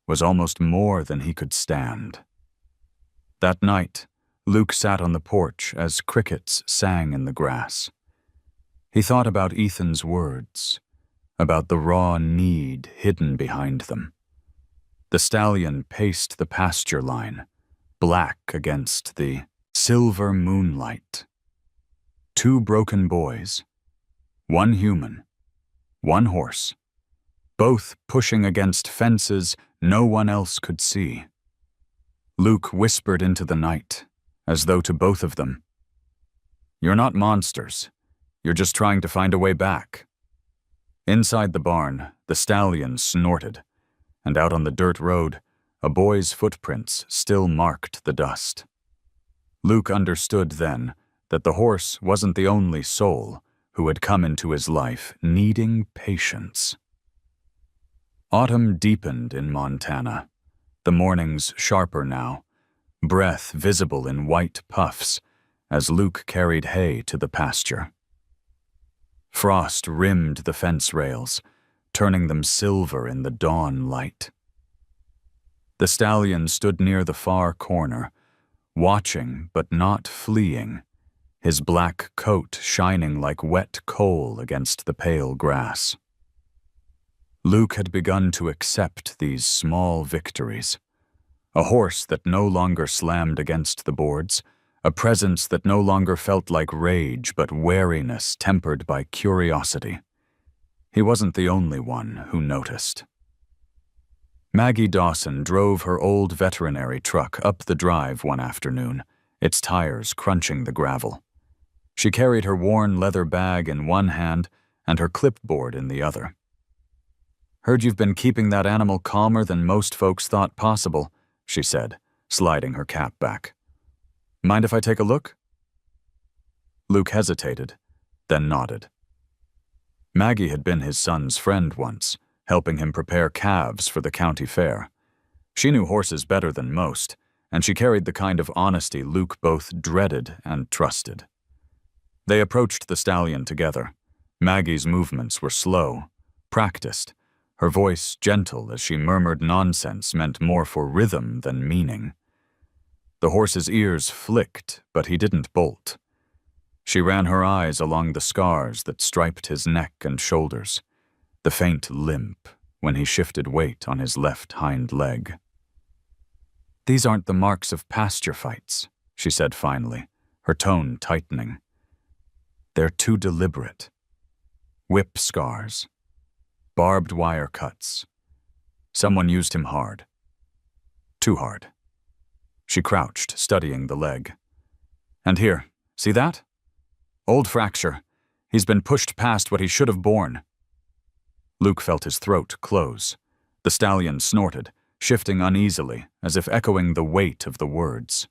was almost more than he could stand. That night, Luke sat on the porch as crickets sang in the grass. He thought about Ethan's words, about the raw need hidden behind them. The stallion paced the pasture line, black against the silver moonlight. Two broken boys, one human, one horse, both pushing against fences no one else could see. Luke whispered into the night, as though to both of them, "You're not monsters. You're just trying to find a way back." Inside the barn, the stallion snorted, and out on the dirt road, a boy's footprints still marked the dust. Luke understood then that the horse wasn't the only soul who had come into his life needing patience. Autumn deepened in Montana, the mornings sharper now, breath visible in white puffs as Luke carried hay to the pasture. Frost rimmed the fence rails, turning them silver in the dawn light. The stallion stood near the far corner, watching but not fleeing, his black coat shining like wet coal against the pale grass. Luke had begun to accept these small victories. A horse that no longer slammed against the boards, a presence that no longer felt like rage but wariness tempered by curiosity. He wasn't the only one who noticed. Maggie Dawson drove her old veterinary truck up the drive one afternoon, its tires crunching the gravel. She carried her worn leather bag in one hand and her clipboard in the other. "Heard you've been keeping that animal calmer than most folks thought possible," she said, sliding her cap back. "Mind if I take a look?" Luke hesitated, then nodded. Maggie had been his son's friend once, helping him prepare calves for the county fair. She knew horses better than most, and she carried the kind of honesty Luke both dreaded and trusted. They approached the stallion together. Maggie's movements were slow, practiced, her voice gentle as she murmured nonsense meant more for rhythm than meaning. The horse's ears flicked, but he didn't bolt. She ran her eyes along the scars that striped his neck and shoulders, the faint limp when he shifted weight on his left hind leg. "These aren't the marks of pasture fights," she said finally, her tone tightening. "They're too deliberate. Whip scars, barbed wire cuts. Someone used him hard. Too hard." She crouched, studying the leg. "And here, see that? Old fracture. He's been pushed past what he should have borne." Luke felt his throat close. The stallion snorted, shifting uneasily, as if echoing the weight of the words.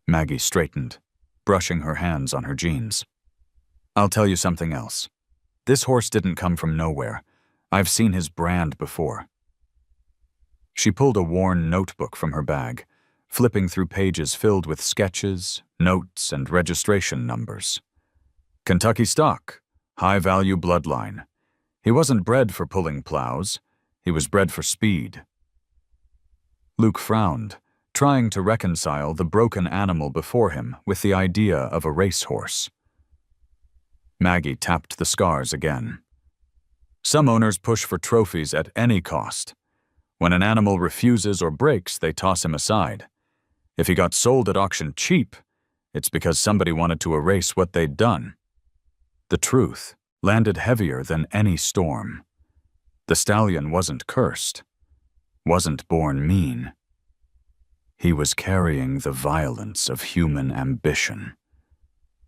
Maggie straightened, brushing her hands on her jeans. "I'll tell you something else. This horse didn't come from nowhere. I've seen his brand before." She pulled a worn notebook from her bag, flipping through pages filled with sketches, notes, and registration numbers. Kentucky stock, high-value bloodline. He wasn't bred for pulling plows. He was bred for speed. Luke frowned, trying to reconcile the broken animal before him with the idea of a racehorse. Maggie tapped the scars again. Some owners push for trophies at any cost. When an animal refuses or breaks, they toss him aside. If he got sold at auction cheap, it's because somebody wanted to erase what they'd done. The truth landed heavier than any storm. The stallion wasn't cursed, wasn't born mean. He was carrying the violence of human ambition.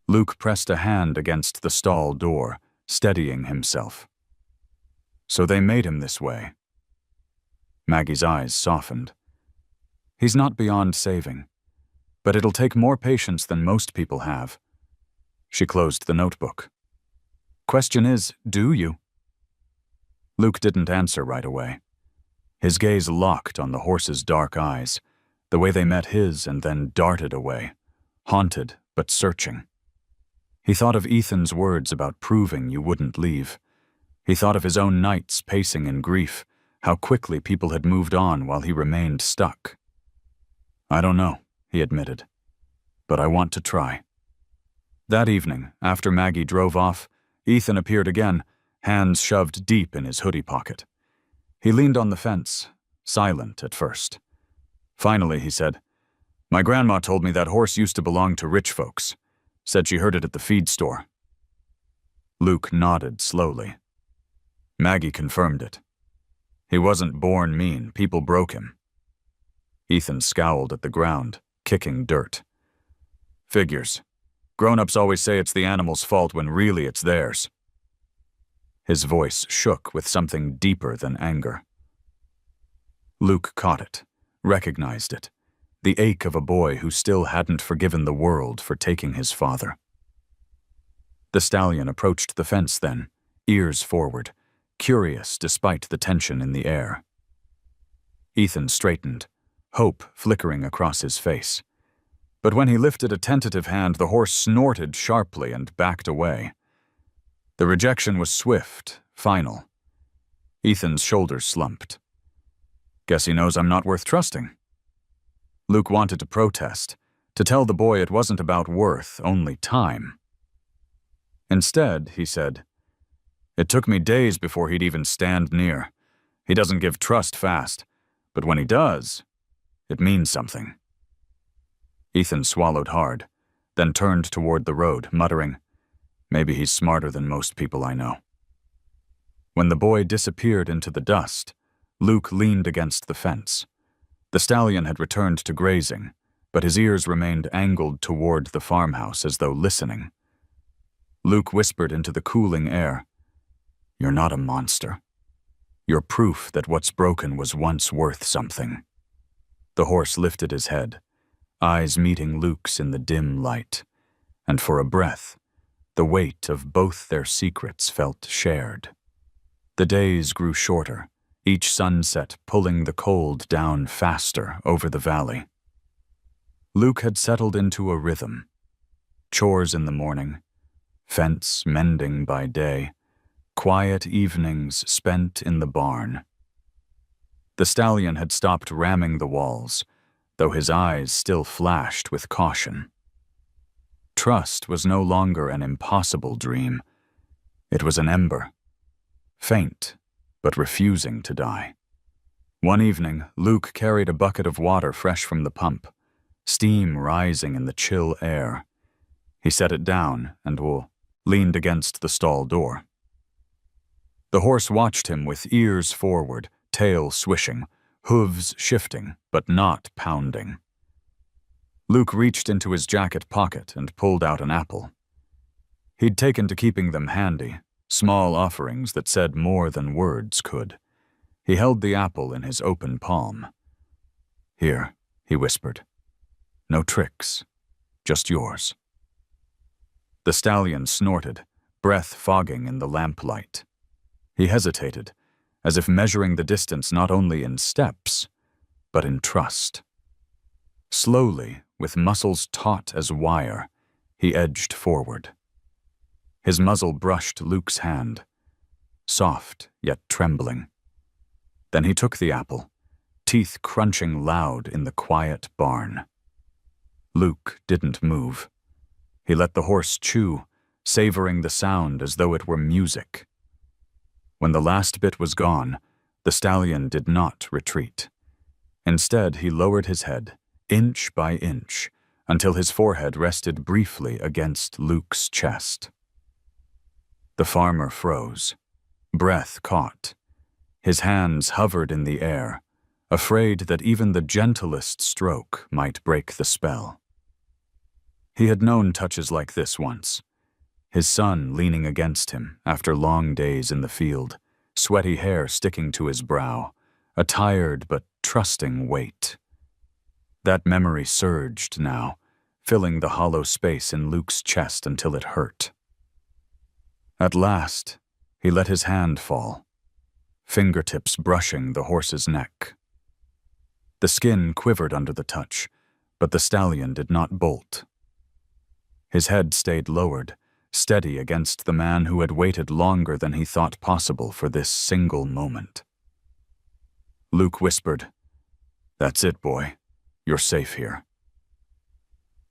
Luke pressed a hand against the stall door, steadying himself. So they made him this way. Maggie's eyes softened. He's not beyond saving, but it'll take more patience than most people have. She closed the notebook. Question is, do you? Luke didn't answer right away. His gaze locked on the horse's dark eyes, the way they met his and then darted away, haunted but searching. He thought of Ethan's words about proving you wouldn't leave. He thought of his own nights pacing in grief, how quickly people had moved on while he remained stuck. I don't know, he admitted, but I want to try. That evening, after Maggie drove off, Ethan appeared again, hands shoved deep in his hoodie pocket. He leaned on the fence, silent at first. Finally, he said, My grandma told me that horse used to belong to rich folks. Said she heard it at the feed store. Luke nodded slowly. Maggie confirmed it. He wasn't born mean, people broke him. Ethan scowled at the ground, kicking dirt. Figures. Grown-ups always say it's the animal's fault when really it's theirs. His voice shook with something deeper than anger. Luke caught it, recognized it, the ache of a boy who still hadn't forgiven the world for taking his father. The stallion approached the fence then, ears forward, curious despite the tension in the air. Ethan straightened, hope flickering across his face. But when he lifted a tentative hand, the horse snorted sharply and backed away. The rejection was swift, final. Ethan's shoulders slumped. Guess he knows I'm not worth trusting. Luke wanted to protest, to tell the boy it wasn't about worth, only time. Instead, he said, It took me days before he'd even stand near. He doesn't give trust fast, but when he does, it means something. Ethan swallowed hard, then turned toward the road, muttering, Maybe he's smarter than most people I know. When the boy disappeared into the dust, Luke leaned against the fence. The stallion had returned to grazing, but his ears remained angled toward the farmhouse as though listening. Luke whispered into the cooling air, You're not a monster. You're proof that what's broken was once worth something. The horse lifted his head, eyes meeting Luke's in the dim light, and for a breath, the weight of both their secrets felt shared. The days grew shorter, each sunset pulling the cold down faster over the valley. Luke had settled into a rhythm. Chores in the morning, fence mending by day, quiet evenings spent in the barn. The stallion had stopped ramming the walls, though his eyes still flashed with caution. Trust was no longer an impossible dream. It was an ember, faint, but refusing to die. One evening, Luke carried a bucket of water fresh from the pump, steam rising in the chill air. He set it down and leaned against the stall door. The horse watched him with ears forward, tail swishing, hooves shifting, but not pounding. Luke reached into his jacket pocket and pulled out an apple. He'd taken to keeping them handy, small offerings that said more than words could. He held the apple in his open palm. Here, he whispered. No tricks, just yours. The stallion snorted, breath fogging in the lamplight. He hesitated, as if measuring the distance not only in steps, but in trust. Slowly, with muscles taut as wire, he edged forward. His muzzle brushed Luke's hand, soft yet trembling. Then he took the apple, teeth crunching loud in the quiet barn. Luke didn't move. He let the horse chew, savoring the sound as though it were music. When the last bit was gone, the stallion did not retreat. Instead, he lowered his head, inch by inch, until his forehead rested briefly against Luke's chest. The farmer froze, breath caught. His hands hovered in the air, afraid that even the gentlest stroke might break the spell. He had known touches like this once. His son leaning against him after long days in the field, sweaty hair sticking to his brow, a tired but trusting weight. That memory surged now, filling the hollow space in Luke's chest until it hurt. At last, he let his hand fall, fingertips brushing the horse's neck. The skin quivered under the touch, but the stallion did not bolt. His head stayed lowered, steady against the man who had waited longer than he thought possible for this single moment. Luke whispered, "That's it, boy. You're safe here."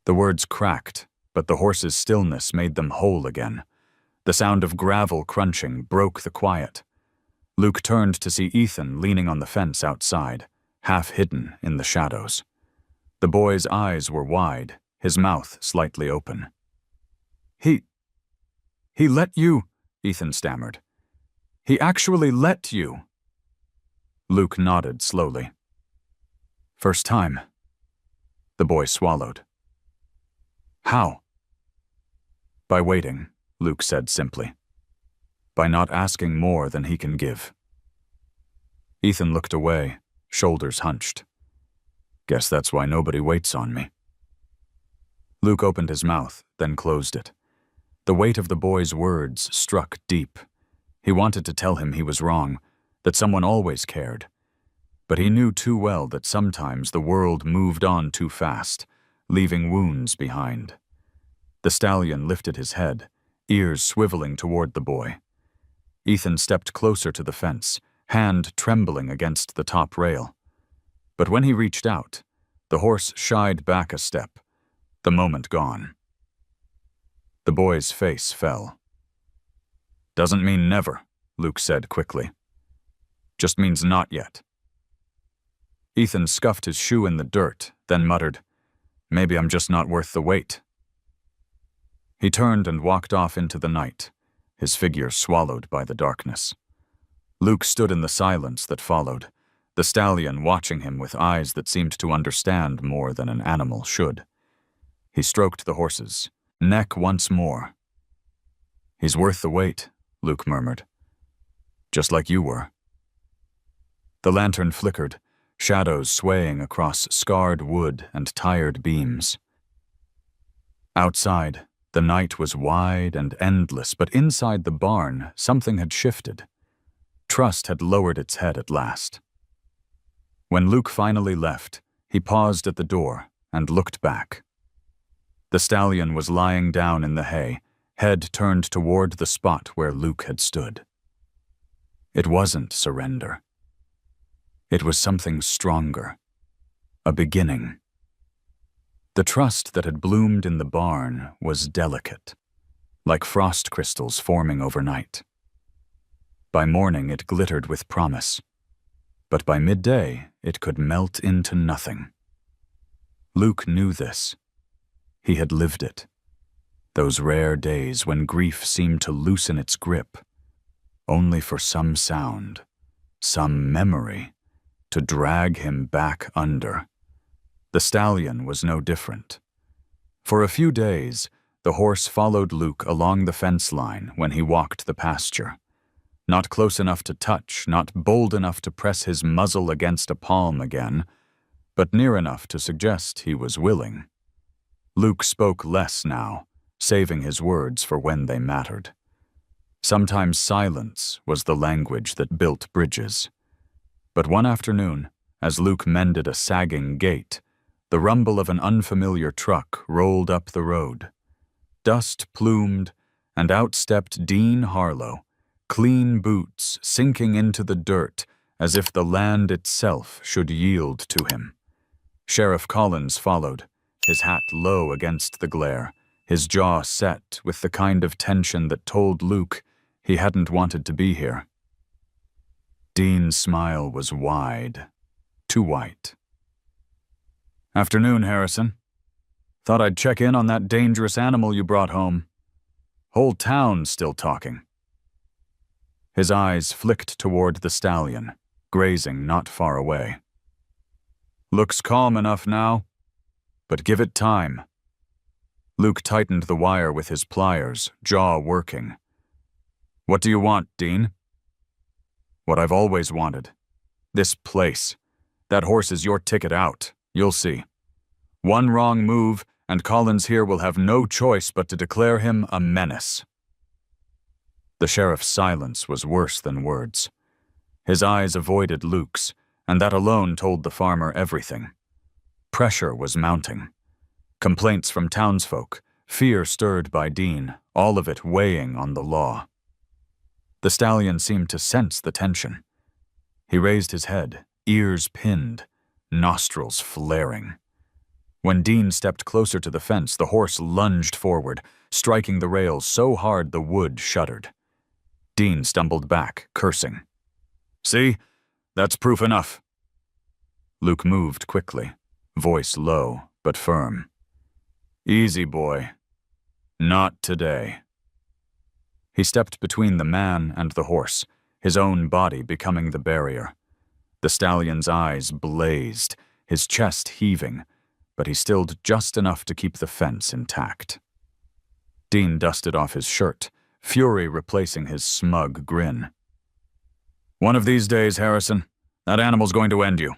The words cracked, but the horse's stillness made them whole again. The sound of gravel crunching broke the quiet. Luke turned to see Ethan leaning on the fence outside, half hidden in the shadows. The boy's eyes were wide, his mouth slightly open. He let you," Ethan stammered. "He actually let you." Luke nodded slowly. "First time." The boy swallowed. "How?" "By waiting," Luke said simply. "By not asking more than he can give." Ethan looked away, shoulders hunched. "Guess that's why nobody waits on me." Luke opened his mouth, then closed it. The weight of the boy's words struck deep. He wanted to tell him he was wrong, that someone always cared. But he knew too well that sometimes the world moved on too fast, leaving wounds behind. The stallion lifted his head, ears swiveling toward the boy. Ethan stepped closer to the fence, hand trembling against the top rail. But when he reached out, the horse shied back a step, the moment gone. The boy's face fell. "Doesn't mean never," Luke said quickly. "Just means not yet." Ethan scuffed his shoe in the dirt, then muttered, "Maybe I'm just not worth the wait." He turned and walked off into the night, his figure swallowed by the darkness. Luke stood in the silence that followed, the stallion watching him with eyes that seemed to understand more than an animal should. He stroked the horse's neck once more. "He's worth the wait," Luke murmured. "Just like you were." The lantern flickered, shadows swaying across scarred wood and tired beams. Outside, the night was wide and endless, but inside the barn, something had shifted. Trust had lowered its head at last. When Luke finally left, he paused at the door and looked back. The stallion was lying down in the hay, head turned toward the spot where Luke had stood. It wasn't surrender. It was something stronger, a beginning. The trust that had bloomed in the barn was delicate, like frost crystals forming overnight. By morning it glittered with promise, but by midday it could melt into nothing. Luke knew this. He had lived it. Those rare days when grief seemed to loosen its grip, only for some sound, some memory, to drag him back under. The stallion was no different. For a few days, the horse followed Luke along the fence line when he walked the pasture. Not close enough to touch, not bold enough to press his muzzle against a palm again, but near enough to suggest he was willing. Luke spoke less now, saving his words for when they mattered. Sometimes silence was the language that built bridges. But one afternoon, as Luke mended a sagging gate, the rumble of an unfamiliar truck rolled up the road. Dust plumed, and out stepped Dean Harlow, clean boots sinking into the dirt as if the land itself should yield to him. Sheriff Collins followed, his hat low against the glare, his jaw set with the kind of tension that told Luke he hadn't wanted to be here. Dean's smile was wide, too white. "Afternoon, Harrison. Thought I'd check in on that dangerous animal you brought home. Whole town's still talking." His eyes flicked toward the stallion, grazing not far away. "Looks calm enough now, but give it time." Luke tightened the wire with his pliers, jaw working. "What do you want, Dean?" "What I've always wanted. This place. That horse is your ticket out, you'll see. One wrong move, and Collins here will have no choice but to declare him a menace." The sheriff's silence was worse than words. His eyes avoided Luke's, and that alone told the farmer everything. Pressure was mounting. Complaints from townsfolk, fear stirred by Dean, all of it weighing on the law. The stallion seemed to sense the tension. He raised his head, ears pinned, nostrils flaring. When Dean stepped closer to the fence, the horse lunged forward, striking the rails so hard the wood shuddered. Dean stumbled back, cursing. "See? That's proof enough." Luke moved quickly, voice low but firm. "Easy, boy. Not today." He stepped between the man and the horse, his own body becoming the barrier. The stallion's eyes blazed, his chest heaving, but he stilled just enough to keep the fence intact. Dean dusted off his shirt, fury replacing his smug grin. "One of these days, Harrison, that animal's going to end you.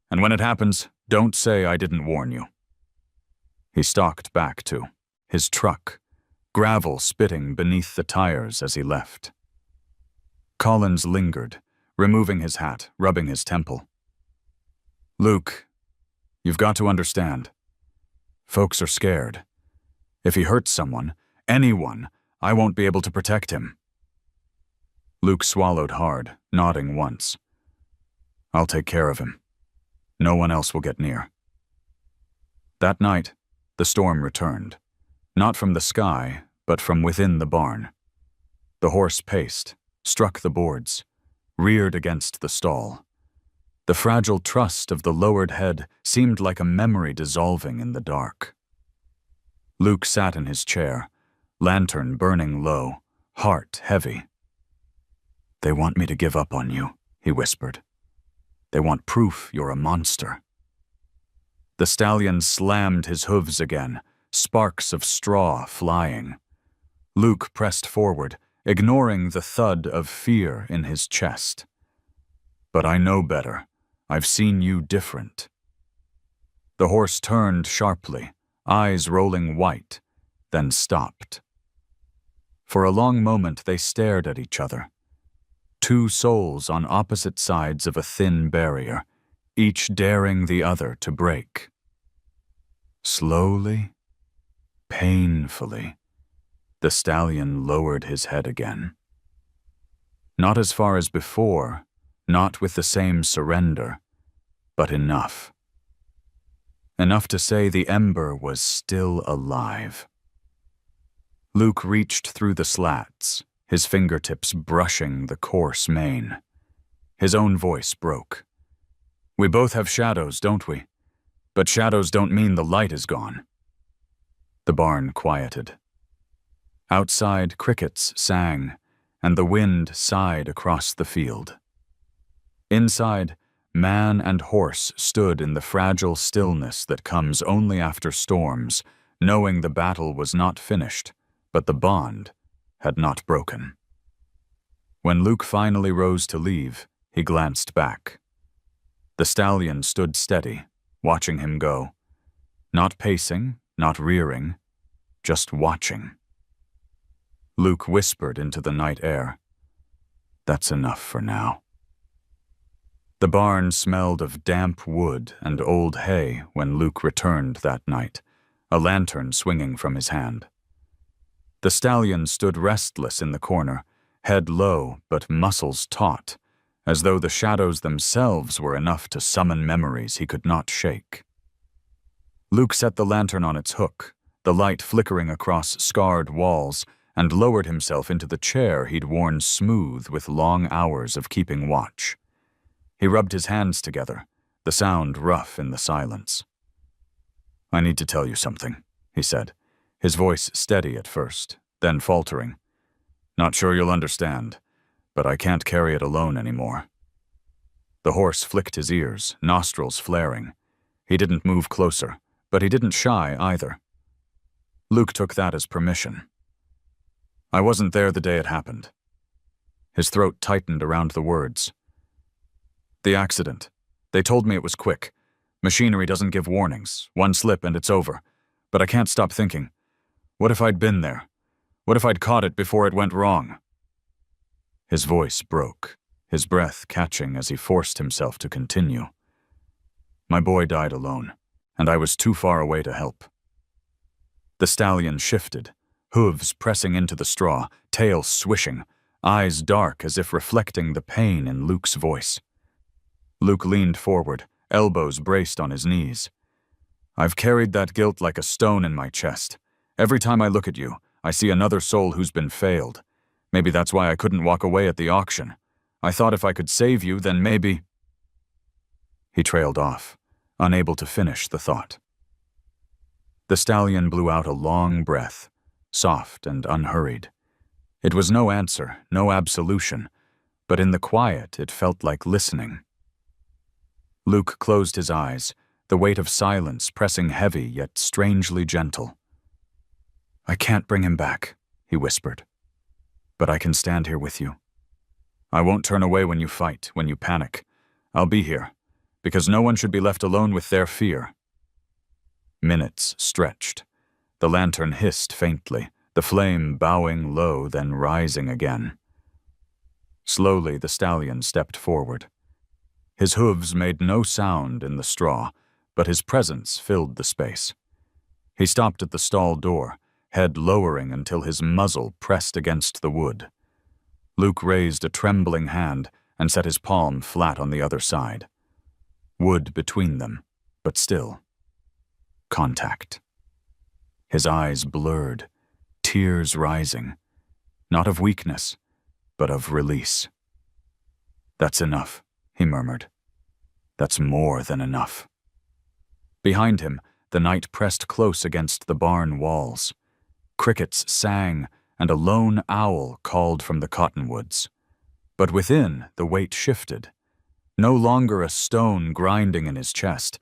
And when it happens, don't say I didn't warn you." He stalked back to his truck, gravel spitting beneath the tires as he left. Collins lingered, removing his hat, rubbing his temple. "Luke, you've got to understand. Folks are scared. If he hurts someone, anyone, I won't be able to protect him." Luke swallowed hard, nodding once. "I'll take care of him. No one else will get near." That night, the storm returned, not from the sky, but from within the barn. The horse paced, struck the boards, reared against the stall. The fragile trust of the lowered head seemed like a memory dissolving in the dark. Luke sat in his chair, lantern burning low, heart heavy. "They want me to give up on you," he whispered. "They want proof you're a monster." The stallion slammed his hooves again, sparks of straw flying. Luke pressed forward, ignoring the thud of fear in his chest. "But I know better. I've seen you different." The horse turned sharply, eyes rolling white, then stopped. For a long moment they stared at each other. Two souls on opposite sides of a thin barrier, each daring the other to break. Slowly, painfully, the stallion lowered his head again. Not as far as before, not with the same surrender, but enough. Enough to say the ember was still alive. Luke reached through the slats, his fingertips brushing the coarse mane. His own voice broke. "We both have shadows, don't we? But shadows don't mean the light is gone." The barn quieted. Outside, crickets sang, and the wind sighed across the field. Inside, man and horse stood in the fragile stillness that comes only after storms, knowing the battle was not finished, but the bond had not broken. When Luke finally rose to leave, he glanced back. The stallion stood steady, watching him go. Not pacing, not rearing, just watching. Luke whispered into the night air, "That's enough for now." The barn smelled of damp wood and old hay when Luke returned that night, a lantern swinging from his hand. The stallion stood restless in the corner, head low but muscles taut, as though the shadows themselves were enough to summon memories he could not shake. Luke set the lantern on its hook, the light flickering across scarred walls, and lowered himself into the chair he'd worn smooth with long hours of keeping watch. He rubbed his hands together, the sound rough in the silence. "I need to tell you something," he said, his voice steady at first, then faltering. "Not sure you'll understand, but I can't carry it alone anymore." The horse flicked his ears, nostrils flaring. He didn't move closer, but he didn't shy either. Luke took that as permission. "I wasn't there the day it happened." His throat tightened around the words. "The accident. They told me it was quick. Machinery doesn't give warnings. One slip and it's over. But I can't stop thinking. What if I'd been there? What if I'd caught it before it went wrong?" His voice broke, his breath catching as he forced himself to continue. "My boy died alone, and I was too far away to help." The stallion shifted, hooves pressing into the straw, tail swishing, eyes dark as if reflecting the pain in Luke's voice. Luke leaned forward, elbows braced on his knees. "I've carried that guilt like a stone in my chest. Every time I look at you, I see another soul who's been failed. Maybe that's why I couldn't walk away at the auction. I thought if I could save you, then maybe—" He trailed off, unable to finish the thought. The stallion blew out a long breath, soft and unhurried. It was no answer, no absolution, but in the quiet it felt like listening. Luke closed his eyes, the weight of silence pressing heavy yet strangely gentle. "I can't bring him back," he whispered. "But I can stand here with you. I won't turn away when you fight, when you panic. I'll be here, because no one should be left alone with their fear." Minutes stretched. The lantern hissed faintly, the flame bowing low, then rising again. Slowly the stallion stepped forward. His hooves made no sound in the straw, but his presence filled the space. He stopped at the stall door, head lowering until his muzzle pressed against the wood. Luke raised a trembling hand and set his palm flat on the other side. Wood between them, but still. Contact. His eyes blurred, tears rising, not of weakness, but of release. "That's enough," he murmured. "That's more than enough." Behind him, the night pressed close against the barn walls. Crickets sang, and a lone owl called from the cottonwoods. But within, the weight shifted. No longer a stone grinding in his chest,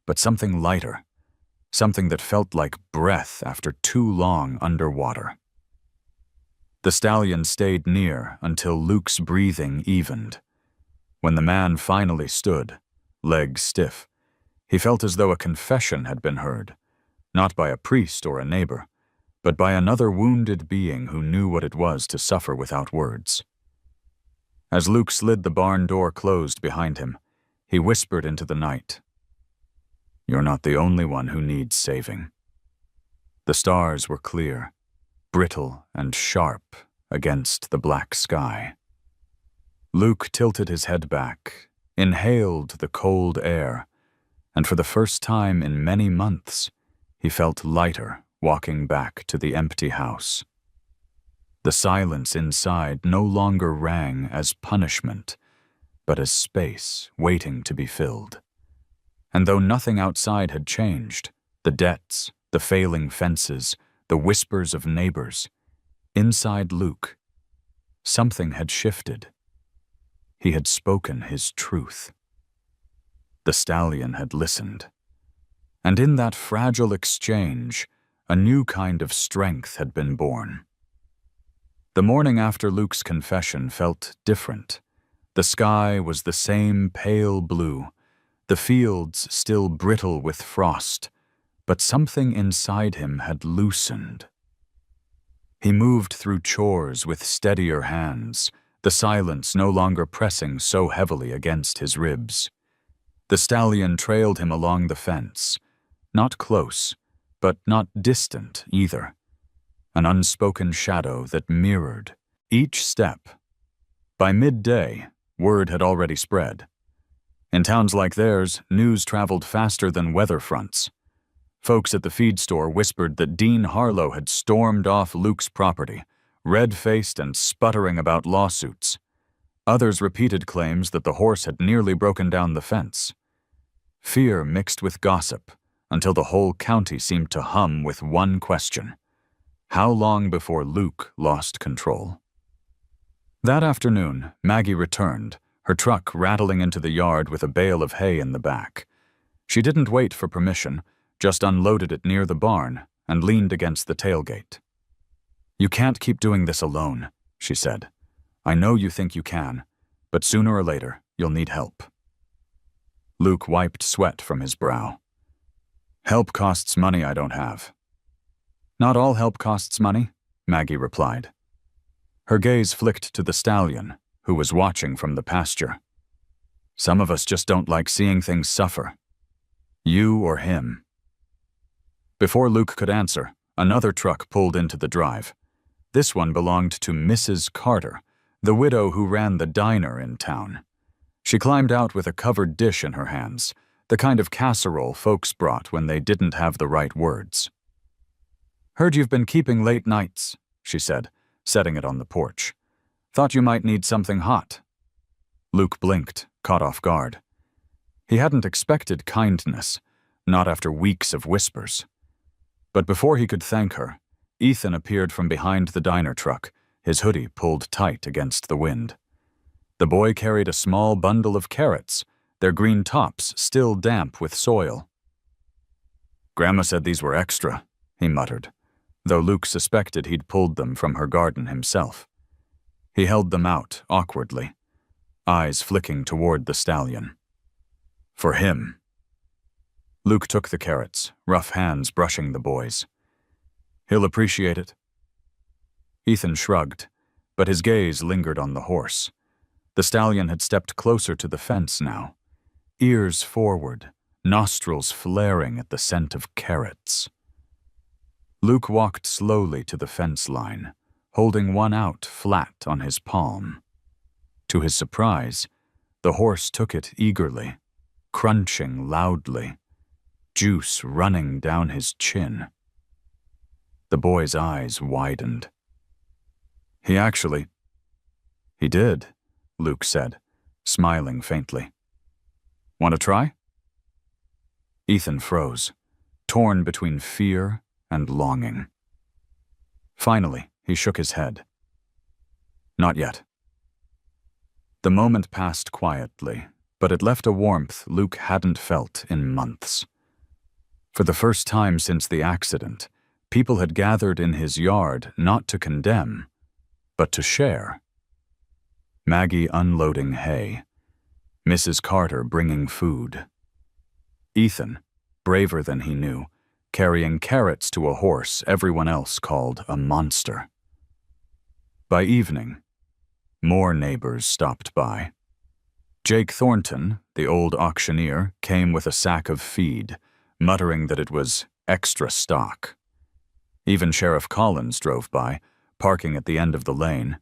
but something lighter, something that felt like breath after too long underwater. The stallion stayed near until Luke's breathing evened. When the man finally stood, legs stiff, he felt as though a confession had been heard, not by a priest or a neighbor, but by another wounded being who knew what it was to suffer without words. As Luke slid the barn door closed behind him, he whispered into the night, "You're not the only one who needs saving." The stars were clear, brittle and sharp against the black sky. Luke tilted his head back, inhaled the cold air, and for the first time in many months, he felt lighter walking back to the empty house. The silence inside no longer rang as punishment, but as space waiting to be filled. And though nothing outside had changed, the debts, the failing fences, the whispers of neighbors, inside Luke, something had shifted. He had spoken his truth. The stallion had listened. And in that fragile exchange, a new kind of strength had been born. The morning after Luke's confession felt different. The sky was the same pale blue, the fields still brittle with frost, but something inside him had loosened. He moved through chores with steadier hands, the silence no longer pressing so heavily against his ribs. The stallion trailed him along the fence, not close, but not distant either, an unspoken shadow that mirrored each step. By midday, word had already spread. In towns like theirs, news traveled faster than weather fronts. Folks at the feed store whispered that Dean Harlow had stormed off Luke's property, red-faced and sputtering about lawsuits. Others repeated claims that the horse had nearly broken down the fence. Fear mixed with gossip until the whole county seemed to hum with one question: how long before Luke lost control? That afternoon, Maggie returned, her truck rattling into the yard with a bale of hay in the back. She didn't wait for permission, just unloaded it near the barn and leaned against the tailgate. "You can't keep doing this alone," she said. "I know you think you can, but sooner or later you'll need help." Luke wiped sweat from his brow. "Help costs money I don't have." "Not all help costs money," Maggie replied. Her gaze flicked to the stallion, who was watching from the pasture. "Some of us just don't like seeing things suffer. You or him." Before Luke could answer, another truck pulled into the drive. This one belonged to Mrs. Carter, the widow who ran the diner in town. She climbed out with a covered dish in her hands, the kind of casserole folks brought when they didn't have the right words. "Heard you've been keeping late nights," she said, setting it on the porch. "Thought you might need something hot." Luke blinked, caught off guard. He hadn't expected kindness, not after weeks of whispers. But before he could thank her, Ethan appeared from behind the diner truck, his hoodie pulled tight against the wind. The boy carried a small bundle of carrots, their green tops still damp with soil. "Grandma said these were extra," he muttered, though Luke suspected he'd pulled them from her garden himself. He held them out awkwardly, eyes flicking toward the stallion. "For him." Luke took the carrots, rough hands brushing the boy's. "He'll appreciate it." Ethan shrugged, but his gaze lingered on the horse. The stallion had stepped closer to the fence now, ears forward, nostrils flaring at the scent of carrots. Luke walked slowly to the fence line, holding one out flat on his palm. To his surprise, the horse took it eagerly, crunching loudly, juice running down his chin. The boy's eyes widened. "He did," Luke said, smiling faintly. "Want to try?" Ethan froze, torn between fear and longing. Finally, he shook his head. "Not yet." The moment passed quietly, but it left a warmth Luke hadn't felt in months. For the first time since the accident, people had gathered in his yard not to condemn, but to share. Maggie unloading hay, Mrs. Carter bringing food. Ethan, braver than he knew, carrying carrots to a horse everyone else called a monster. By evening, more neighbors stopped by. Jake Thornton, the old auctioneer, came with a sack of feed, muttering that it was extra stock. Even Sheriff Collins drove by, parking at the end of the lane.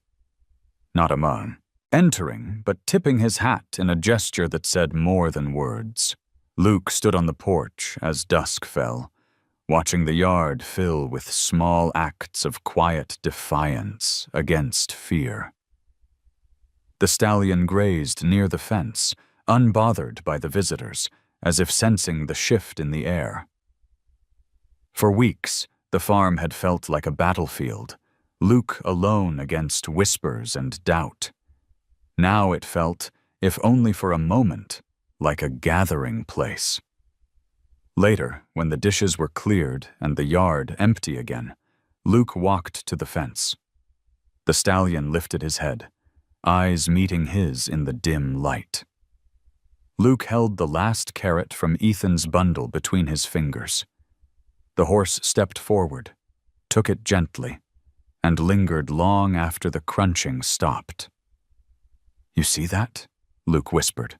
Not among. Entering, but tipping his hat in a gesture that said more than words. Luke stood on the porch as dusk fell, watching the yard fill with small acts of quiet defiance against fear. The stallion grazed near the fence, unbothered by the visitors, as if sensing the shift in the air. For weeks, the farm had felt like a battlefield, Luke alone against whispers and doubt. Now it felt, if only for a moment, like a gathering place. Later, when the dishes were cleared and the yard empty again, Luke walked to the fence. The stallion lifted his head, eyes meeting his in the dim light. Luke held the last carrot from Ethan's bundle between his fingers. The horse stepped forward, took it gently, and lingered long after the crunching stopped. You see that? Luke whispered.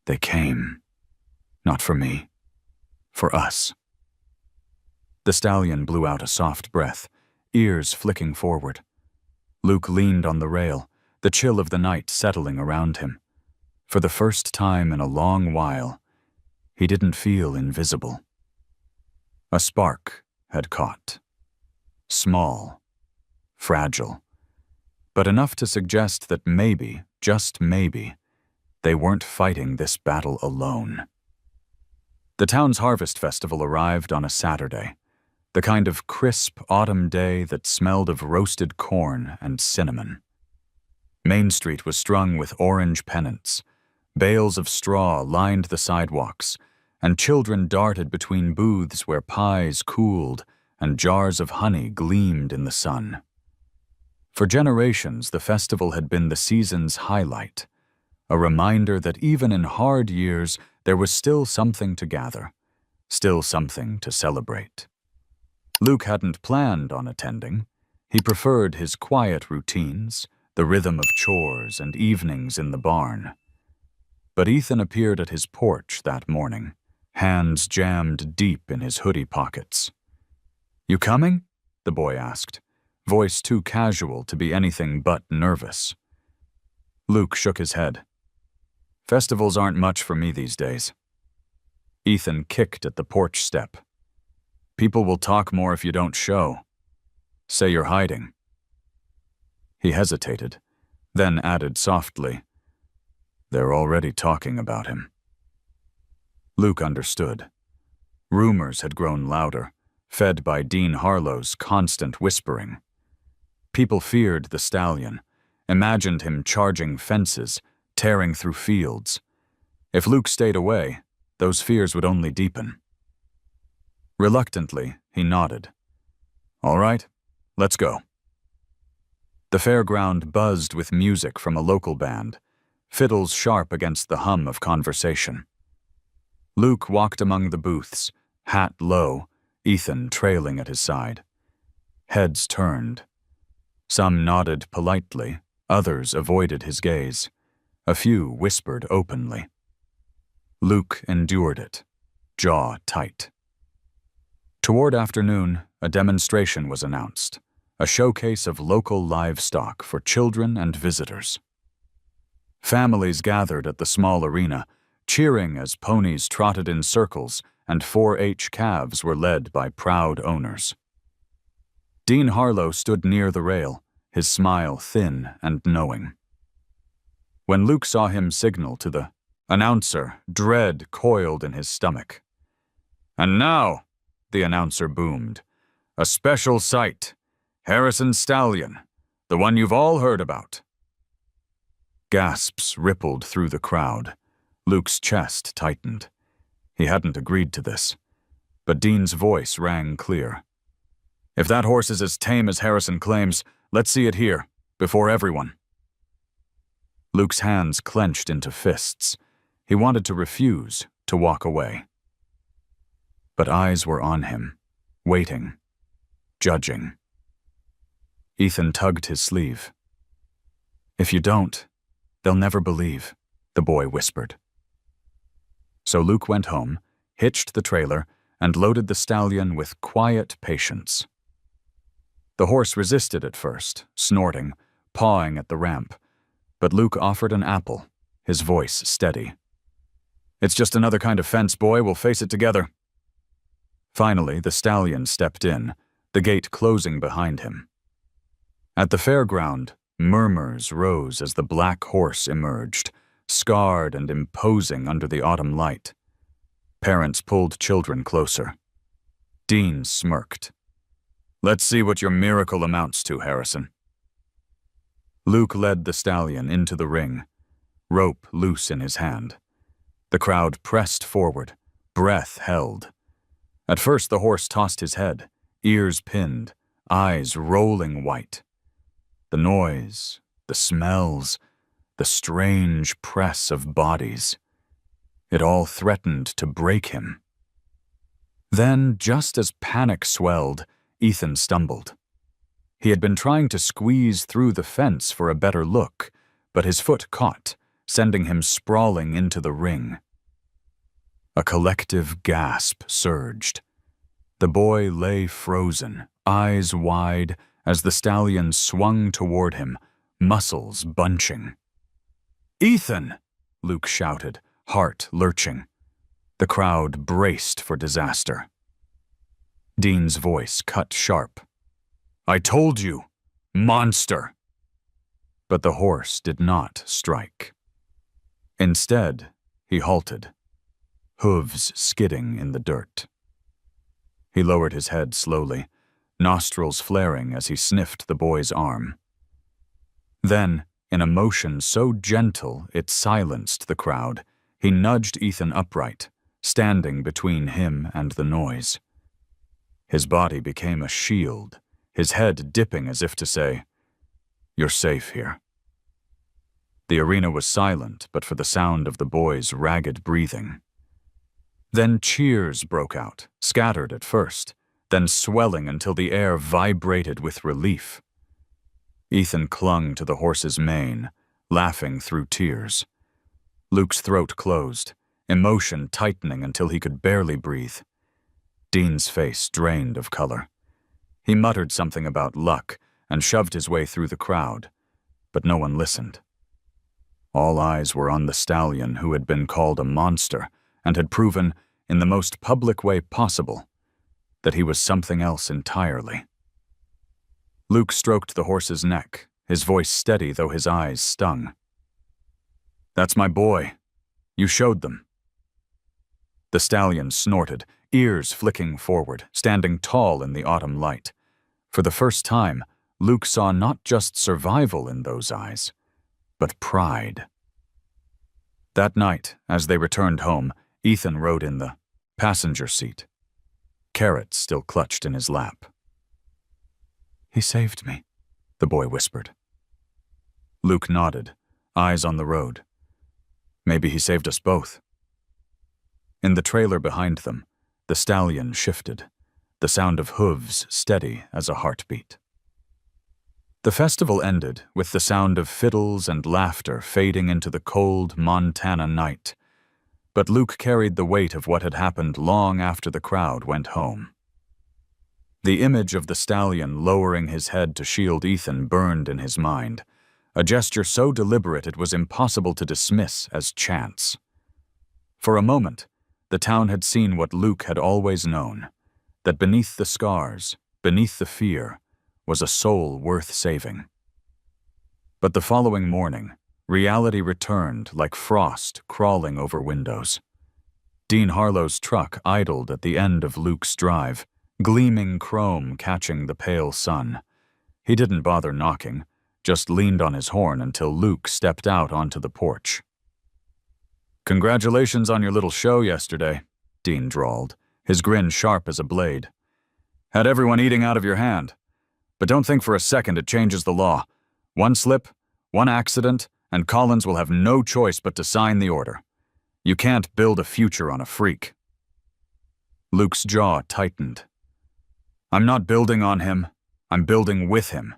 They came. Not for me. For us. The stallion blew out a soft breath, ears flicking forward. Luke leaned on the rail, the chill of the night settling around him. For the first time in a long while, he didn't feel invisible. A spark had caught. Small, fragile, but enough to suggest that maybe, just maybe, they weren't fighting this battle alone. The town's harvest festival arrived on a Saturday, the kind of crisp autumn day that smelled of roasted corn and cinnamon. Main Street was strung with orange pennants. Bales of straw lined the sidewalks, and children darted between booths where pies cooled and jars of honey gleamed in the sun. For generations, the festival had been the season's highlight, a reminder that even in hard years, there was still something to gather, still something to celebrate. Luke hadn't planned on attending. He preferred his quiet routines, the rhythm of chores and evenings in the barn. But Ethan appeared at his porch that morning, hands jammed deep in his hoodie pockets. "You coming?" the boy asked, voice too casual to be anything but nervous. Luke shook his head. "Festivals aren't much for me these days." Ethan kicked at the porch step. "People will talk more if you don't show. Say you're hiding." He hesitated, then added softly, "They're already talking about him." Luke understood. Rumors had grown louder, fed by Dean Harlow's constant whispering. People feared the stallion, imagined him charging fences, tearing through fields. If Luke stayed away, those fears would only deepen. Reluctantly, he nodded. "All right, let's go." The fairground buzzed with music from a local band, fiddles sharp against the hum of conversation. Luke walked among the booths, hat low, Ethan trailing at his side. Heads turned. Some nodded politely, others avoided his gaze. A few whispered openly. Luke endured it, jaw tight. Toward afternoon, a demonstration was announced, a showcase of local livestock for children and visitors. Families gathered at the small arena, cheering as ponies trotted in circles and 4-H calves were led by proud owners. Dean Harlow stood near the rail, his smile thin and knowing. When Luke saw him signal to the announcer, dread coiled in his stomach. "And now," the announcer boomed, "a special sight. Harrison Stallion, the one you've all heard about." Gasps rippled through the crowd. Luke's chest tightened. He hadn't agreed to this, but Dean's voice rang clear. "If that horse is as tame as Harrison claims, let's see it here, before everyone." Luke's hands clenched into fists. He wanted to refuse, to walk away. But eyes were on him, waiting, judging. Ethan tugged his sleeve. "If you don't, they'll never believe," the boy whispered. So Luke went home, hitched the trailer, and loaded the stallion with quiet patience. The horse resisted at first, snorting, pawing at the ramp, but Luke offered an apple, his voice steady. "It's just another kind of fence, boy. We'll face it together." Finally, the stallion stepped in, the gate closing behind him. At the fairground, murmurs rose as the black horse emerged, scarred and imposing under the autumn light. Parents pulled children closer. Dean smirked. "Let's see what your miracle amounts to, Harrison." Luke led the stallion into the ring, rope loose in his hand. The crowd pressed forward, breath held. At first the horse tossed his head, ears pinned, eyes rolling white. The noise, the smells, the strange press of bodies. It all threatened to break him. Then, just as panic swelled, Ethan stumbled. He had been trying to squeeze through the fence for a better look, but his foot caught, sending him sprawling into the ring. A collective gasp surged. The boy lay frozen, eyes wide, as the stallion swung toward him, muscles bunching. "Ethan!" Luke shouted, heart lurching. The crowd braced for disaster. Dean's voice cut sharp. "I told you! Monster!" But the horse did not strike. Instead, he halted, hooves skidding in the dirt. He lowered his head slowly, nostrils flaring as he sniffed the boy's arm. Then, in a motion so gentle it silenced the crowd, he nudged Ethan upright, standing between him and the noise. His body became a shield, his head dipping as if to say, "You're safe here." The arena was silent but for the sound of the boy's ragged breathing. Then cheers broke out, scattered at first, then swelling until the air vibrated with relief. Ethan clung to the horse's mane, laughing through tears. Luke's throat closed, emotion tightening until he could barely breathe. Dean's face drained of color. He muttered something about luck and shoved his way through the crowd, but no one listened. All eyes were on the stallion who had been called a monster and had proven, in the most public way possible, that he was something else entirely. Luke stroked the horse's neck, his voice steady though his eyes stung. "That's my boy. You showed them." The stallion snorted, ears flicking forward, standing tall in the autumn light. For the first time, Luke saw not just survival in those eyes, but pride. That night, as they returned home, Ethan rode in the passenger seat, Carrot still clutched in his lap. "He saved me," the boy whispered. Luke nodded, eyes on the road. "Maybe he saved us both." In the trailer behind them, the stallion shifted, the sound of hooves steady as a heartbeat. The festival ended with the sound of fiddles and laughter fading into the cold Montana night, but Luke carried the weight of what had happened long after the crowd went home. The image of the stallion lowering his head to shield Ethan burned in his mind, a gesture so deliberate it was impossible to dismiss as chance. For a moment, the town had seen what Luke had always known, that beneath the scars, beneath the fear, was a soul worth saving. But the following morning, reality returned like frost crawling over windows. Dean Harlow's truck idled at the end of Luke's drive, gleaming chrome catching the pale sun. He didn't bother knocking, just leaned on his horn until Luke stepped out onto the porch. "Congratulations on your little show yesterday," Dean drawled, his grin sharp as a blade. "Had everyone eating out of your hand. But don't think for a second it changes the law. One slip, one accident, and Collins will have no choice but to sign the order. You can't build a future on a freak." Luke's jaw tightened. "I'm not building on him. I'm building with him."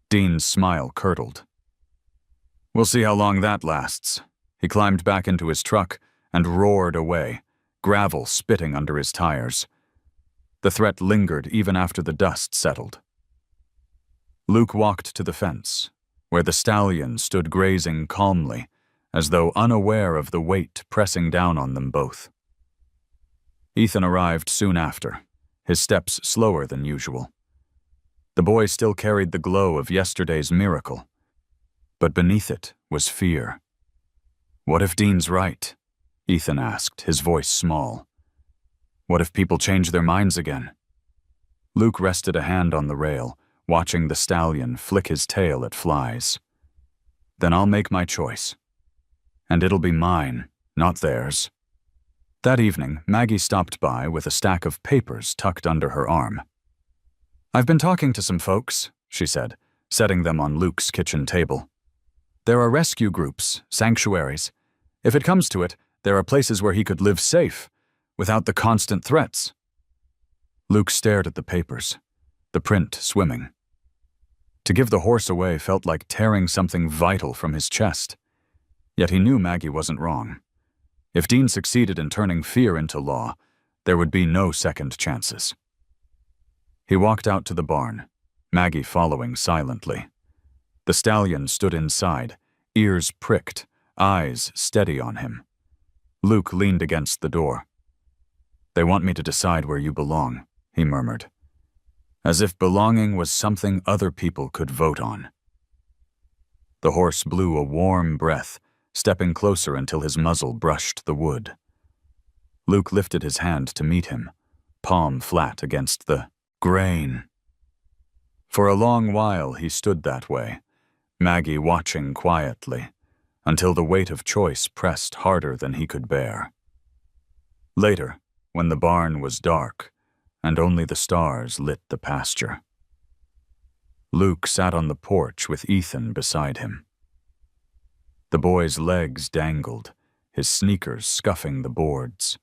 Dean's smile curdled. "We'll see how long that lasts." He climbed back into his truck and roared away, gravel spitting under his tires. The threat lingered even after the dust settled. Luke walked to the fence, where the stallion stood grazing calmly, as though unaware of the weight pressing down on them both. Ethan arrived soon after, his steps slower than usual. The boy still carried the glow of yesterday's miracle, but beneath it was fear. "What if Dean's right?" Ethan asked, his voice small. "What if people change their minds again?" Luke rested a hand on the rail, watching the stallion flick his tail at flies. "Then I'll make my choice. And it'll be mine, not theirs." That evening, Maggie stopped by with a stack of papers tucked under her arm. "I've been talking to some folks," she said, setting them on Luke's kitchen table. "There are rescue groups, sanctuaries. If it comes to it, there are places where he could live safe, without the constant threats." Luke stared at the papers, the print swimming. To give the horse away felt like tearing something vital from his chest. Yet he knew Maggie wasn't wrong. If Dean succeeded in turning fear into law, there would be no second chances. He walked out to the barn, Maggie following silently. The stallion stood inside, ears pricked, eyes steady on him. Luke leaned against the door. "They want me to decide where you belong," he murmured, as if belonging was something other people could vote on. The horse blew a warm breath, stepping closer until his muzzle brushed the wood. Luke lifted his hand to meet him, palm flat against the grain. For a long while he stood that way, Maggie watching quietly, until the weight of choice pressed harder than he could bear. Later, when the barn was dark, and only the stars lit the pasture, Luke sat on the porch with Ethan beside him. The boy's legs dangled, his sneakers scuffing the boards.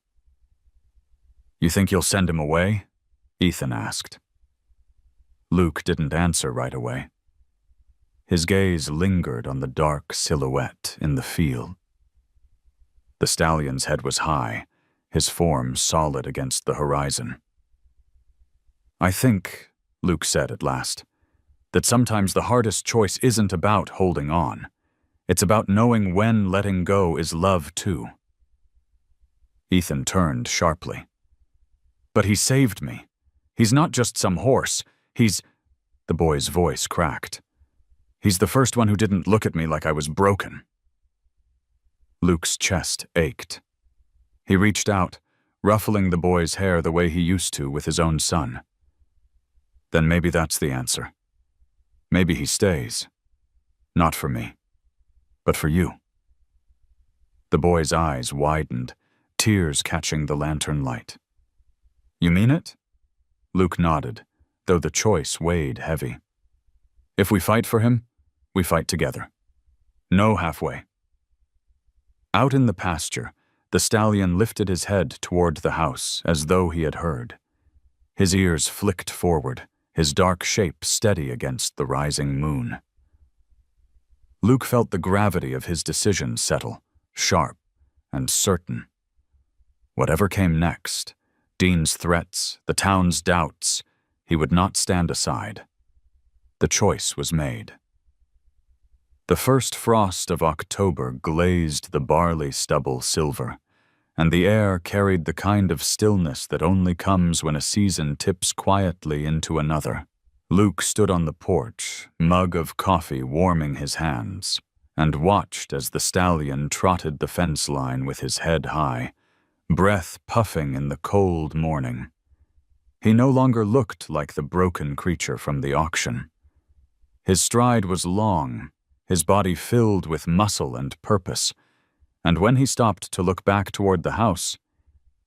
"You think you'll send him away?" Ethan asked. Luke didn't answer right away. His gaze lingered on the dark silhouette in the field. The stallion's head was high, his form solid against the horizon. "I think," Luke said at last, "that sometimes the hardest choice isn't about holding on. It's about knowing when letting go is love too." Ethan turned sharply. "But he saved me. He's not just some horse. He's—" The boy's voice cracked. "He's the first one who didn't look at me like I was broken." Luke's chest ached. He reached out, ruffling the boy's hair the way he used to with his own son. "Then maybe that's the answer. Maybe he stays. Not for me, but for you." The boy's eyes widened, tears catching the lantern light. "You mean it?" Luke nodded, though the choice weighed heavy. "If we fight for him, we fight together. No halfway." Out in the pasture, the stallion lifted his head toward the house as though he had heard. His ears flicked forward, his dark shape steady against the rising moon. Luke felt the gravity of his decision settle, sharp and certain. Whatever came next, Dean's threats, the town's doubts, he would not stand aside. The choice was made. The first frost of October glazed the barley stubble silver, and the air carried the kind of stillness that only comes when a season tips quietly into another. Luke stood on the porch, mug of coffee warming his hands, and watched as the stallion trotted the fence line with his head high, breath puffing in the cold morning. He no longer looked like the broken creature from the auction. His stride was long, his body filled with muscle and purpose, and when he stopped to look back toward the house,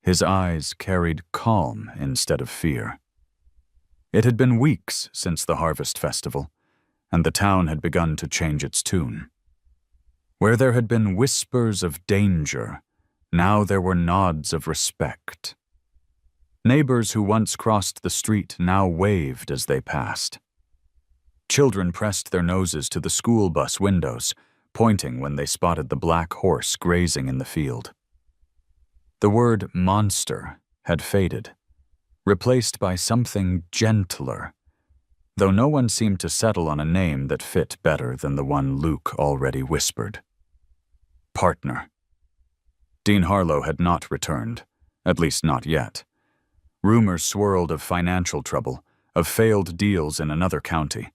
his eyes carried calm instead of fear. It had been weeks since the Harvest Festival, and the town had begun to change its tune. Where there had been whispers of danger, now there were nods of respect. Neighbors who once crossed the street now waved as they passed. Children pressed their noses to the school bus windows, pointing when they spotted the black horse grazing in the field. The word monster had faded, replaced by something gentler, though no one seemed to settle on a name that fit better than the one Luke already whispered. Partner. Dean Harlow had not returned, at least not yet. Rumors swirled of financial trouble, of failed deals in another county,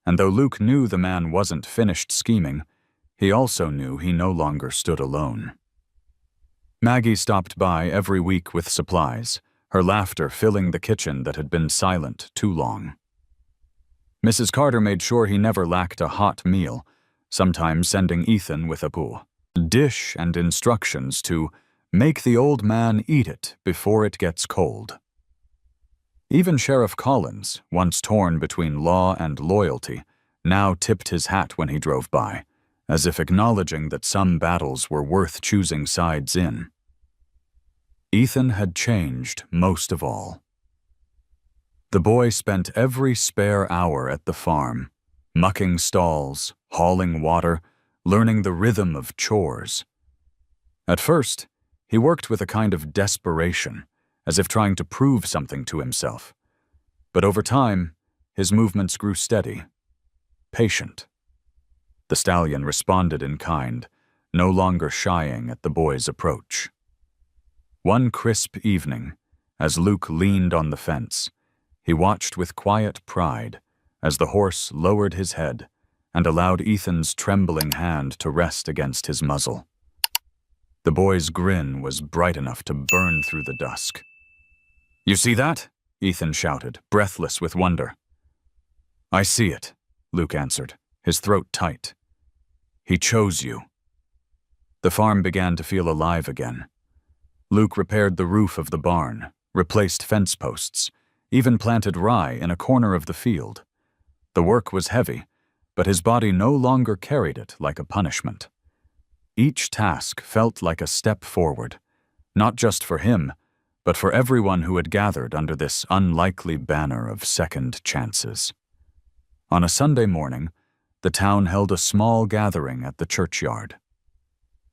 and though Luke knew the man wasn't finished scheming, he also knew he no longer stood alone. Maggie stopped by every week with supplies, her laughter filling the kitchen that had been silent too long. Mrs. Carter made sure he never lacked a hot meal, sometimes sending Ethan with a dish and instructions to make the old man eat it before it gets cold. Even Sheriff Collins, once torn between law and loyalty, now tipped his hat when he drove by, as if acknowledging that some battles were worth choosing sides in. Ethan had changed most of all. The boy spent every spare hour at the farm, mucking stalls, hauling water, learning the rhythm of chores. At first, he worked with a kind of desperation, as if trying to prove something to himself. But over time, his movements grew steady, patient. The stallion responded in kind, no longer shying at the boy's approach. One crisp evening, as Luke leaned on the fence, he watched with quiet pride as the horse lowered his head and allowed Ethan's trembling hand to rest against his muzzle. The boy's grin was bright enough to burn through the dusk. "You see that?" Ethan shouted, breathless with wonder. "I see it," Luke answered, his throat tight. "He chose you." The farm began to feel alive again. Luke repaired the roof of the barn, replaced fence posts, even planted rye in a corner of the field. The work was heavy, but his body no longer carried it like a punishment. Each task felt like a step forward, not just for him, but for everyone who had gathered under this unlikely banner of second chances. On a Sunday morning, the town held a small gathering at the churchyard.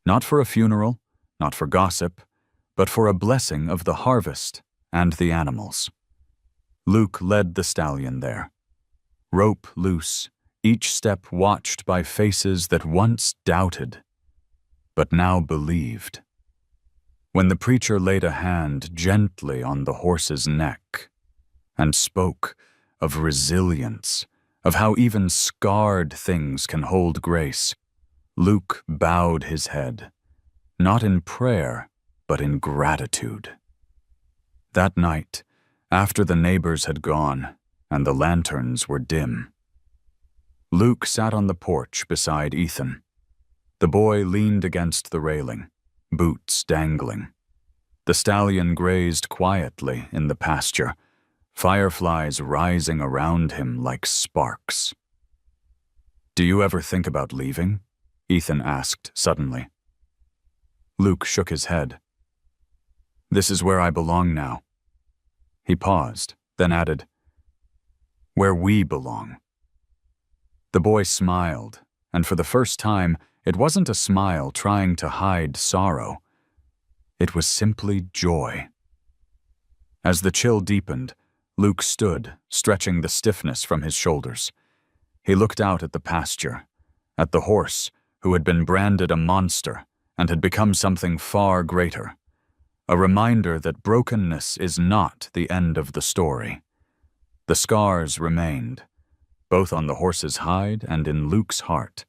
Not for a funeral, not for gossip, but for a blessing of the harvest and the animals. Luke led the stallion there. Rope loose, each step watched by faces that once doubted, but now believed. When the preacher laid a hand gently on the horse's neck and spoke of resilience, of how even scarred things can hold grace, Luke bowed his head, not in prayer, but in gratitude. That night, after the neighbors had gone and the lanterns were dim, Luke sat on the porch beside Ethan. The boy leaned against the railing, boots dangling. The stallion grazed quietly in the pasture, fireflies rising around him like sparks. "Do you ever think about leaving?" Ethan asked suddenly. Luke shook his head. "This is where I belong now." He paused, then added, "Where we belong." The boy smiled, and for the first time, it wasn't a smile trying to hide sorrow. It was simply joy. As the chill deepened, Luke stood, stretching the stiffness from his shoulders. He looked out at the pasture, at the horse who had been branded a monster and had become something far greater. A reminder that brokenness is not the end of the story. The scars remained, both on the horse's hide and in Luke's heart,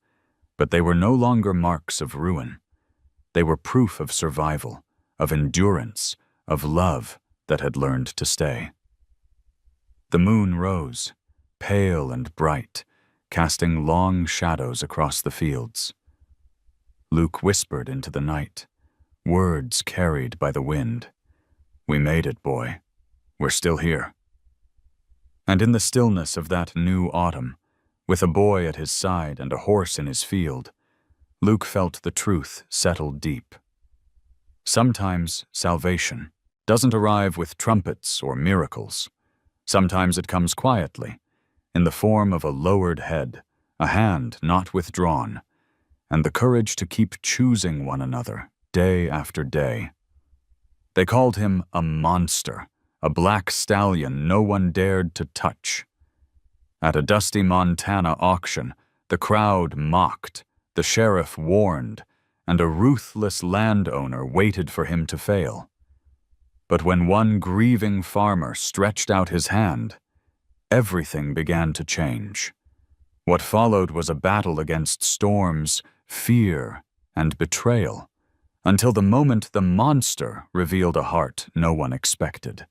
but they were no longer marks of ruin. They were proof of survival, of endurance, of love that had learned to stay. The moon rose, pale and bright, casting long shadows across the fields. Luke whispered into the night, words carried by the wind. "We made it, boy. We're still here." And in the stillness of that new autumn, with a boy at his side and a horse in his field, Luke felt the truth settle deep. Sometimes salvation doesn't arrive with trumpets or miracles. Sometimes it comes quietly, in the form of a lowered head, a hand not withdrawn, and the courage to keep choosing one another day after day. They called him a monster, a black stallion no one dared to touch. At a dusty Montana auction, the crowd mocked, the sheriff warned, and a ruthless landowner waited for him to fail. But when one grieving farmer stretched out his hand, everything began to change. What followed was a battle against storms, fear, and betrayal, until the moment the monster revealed a heart no one expected.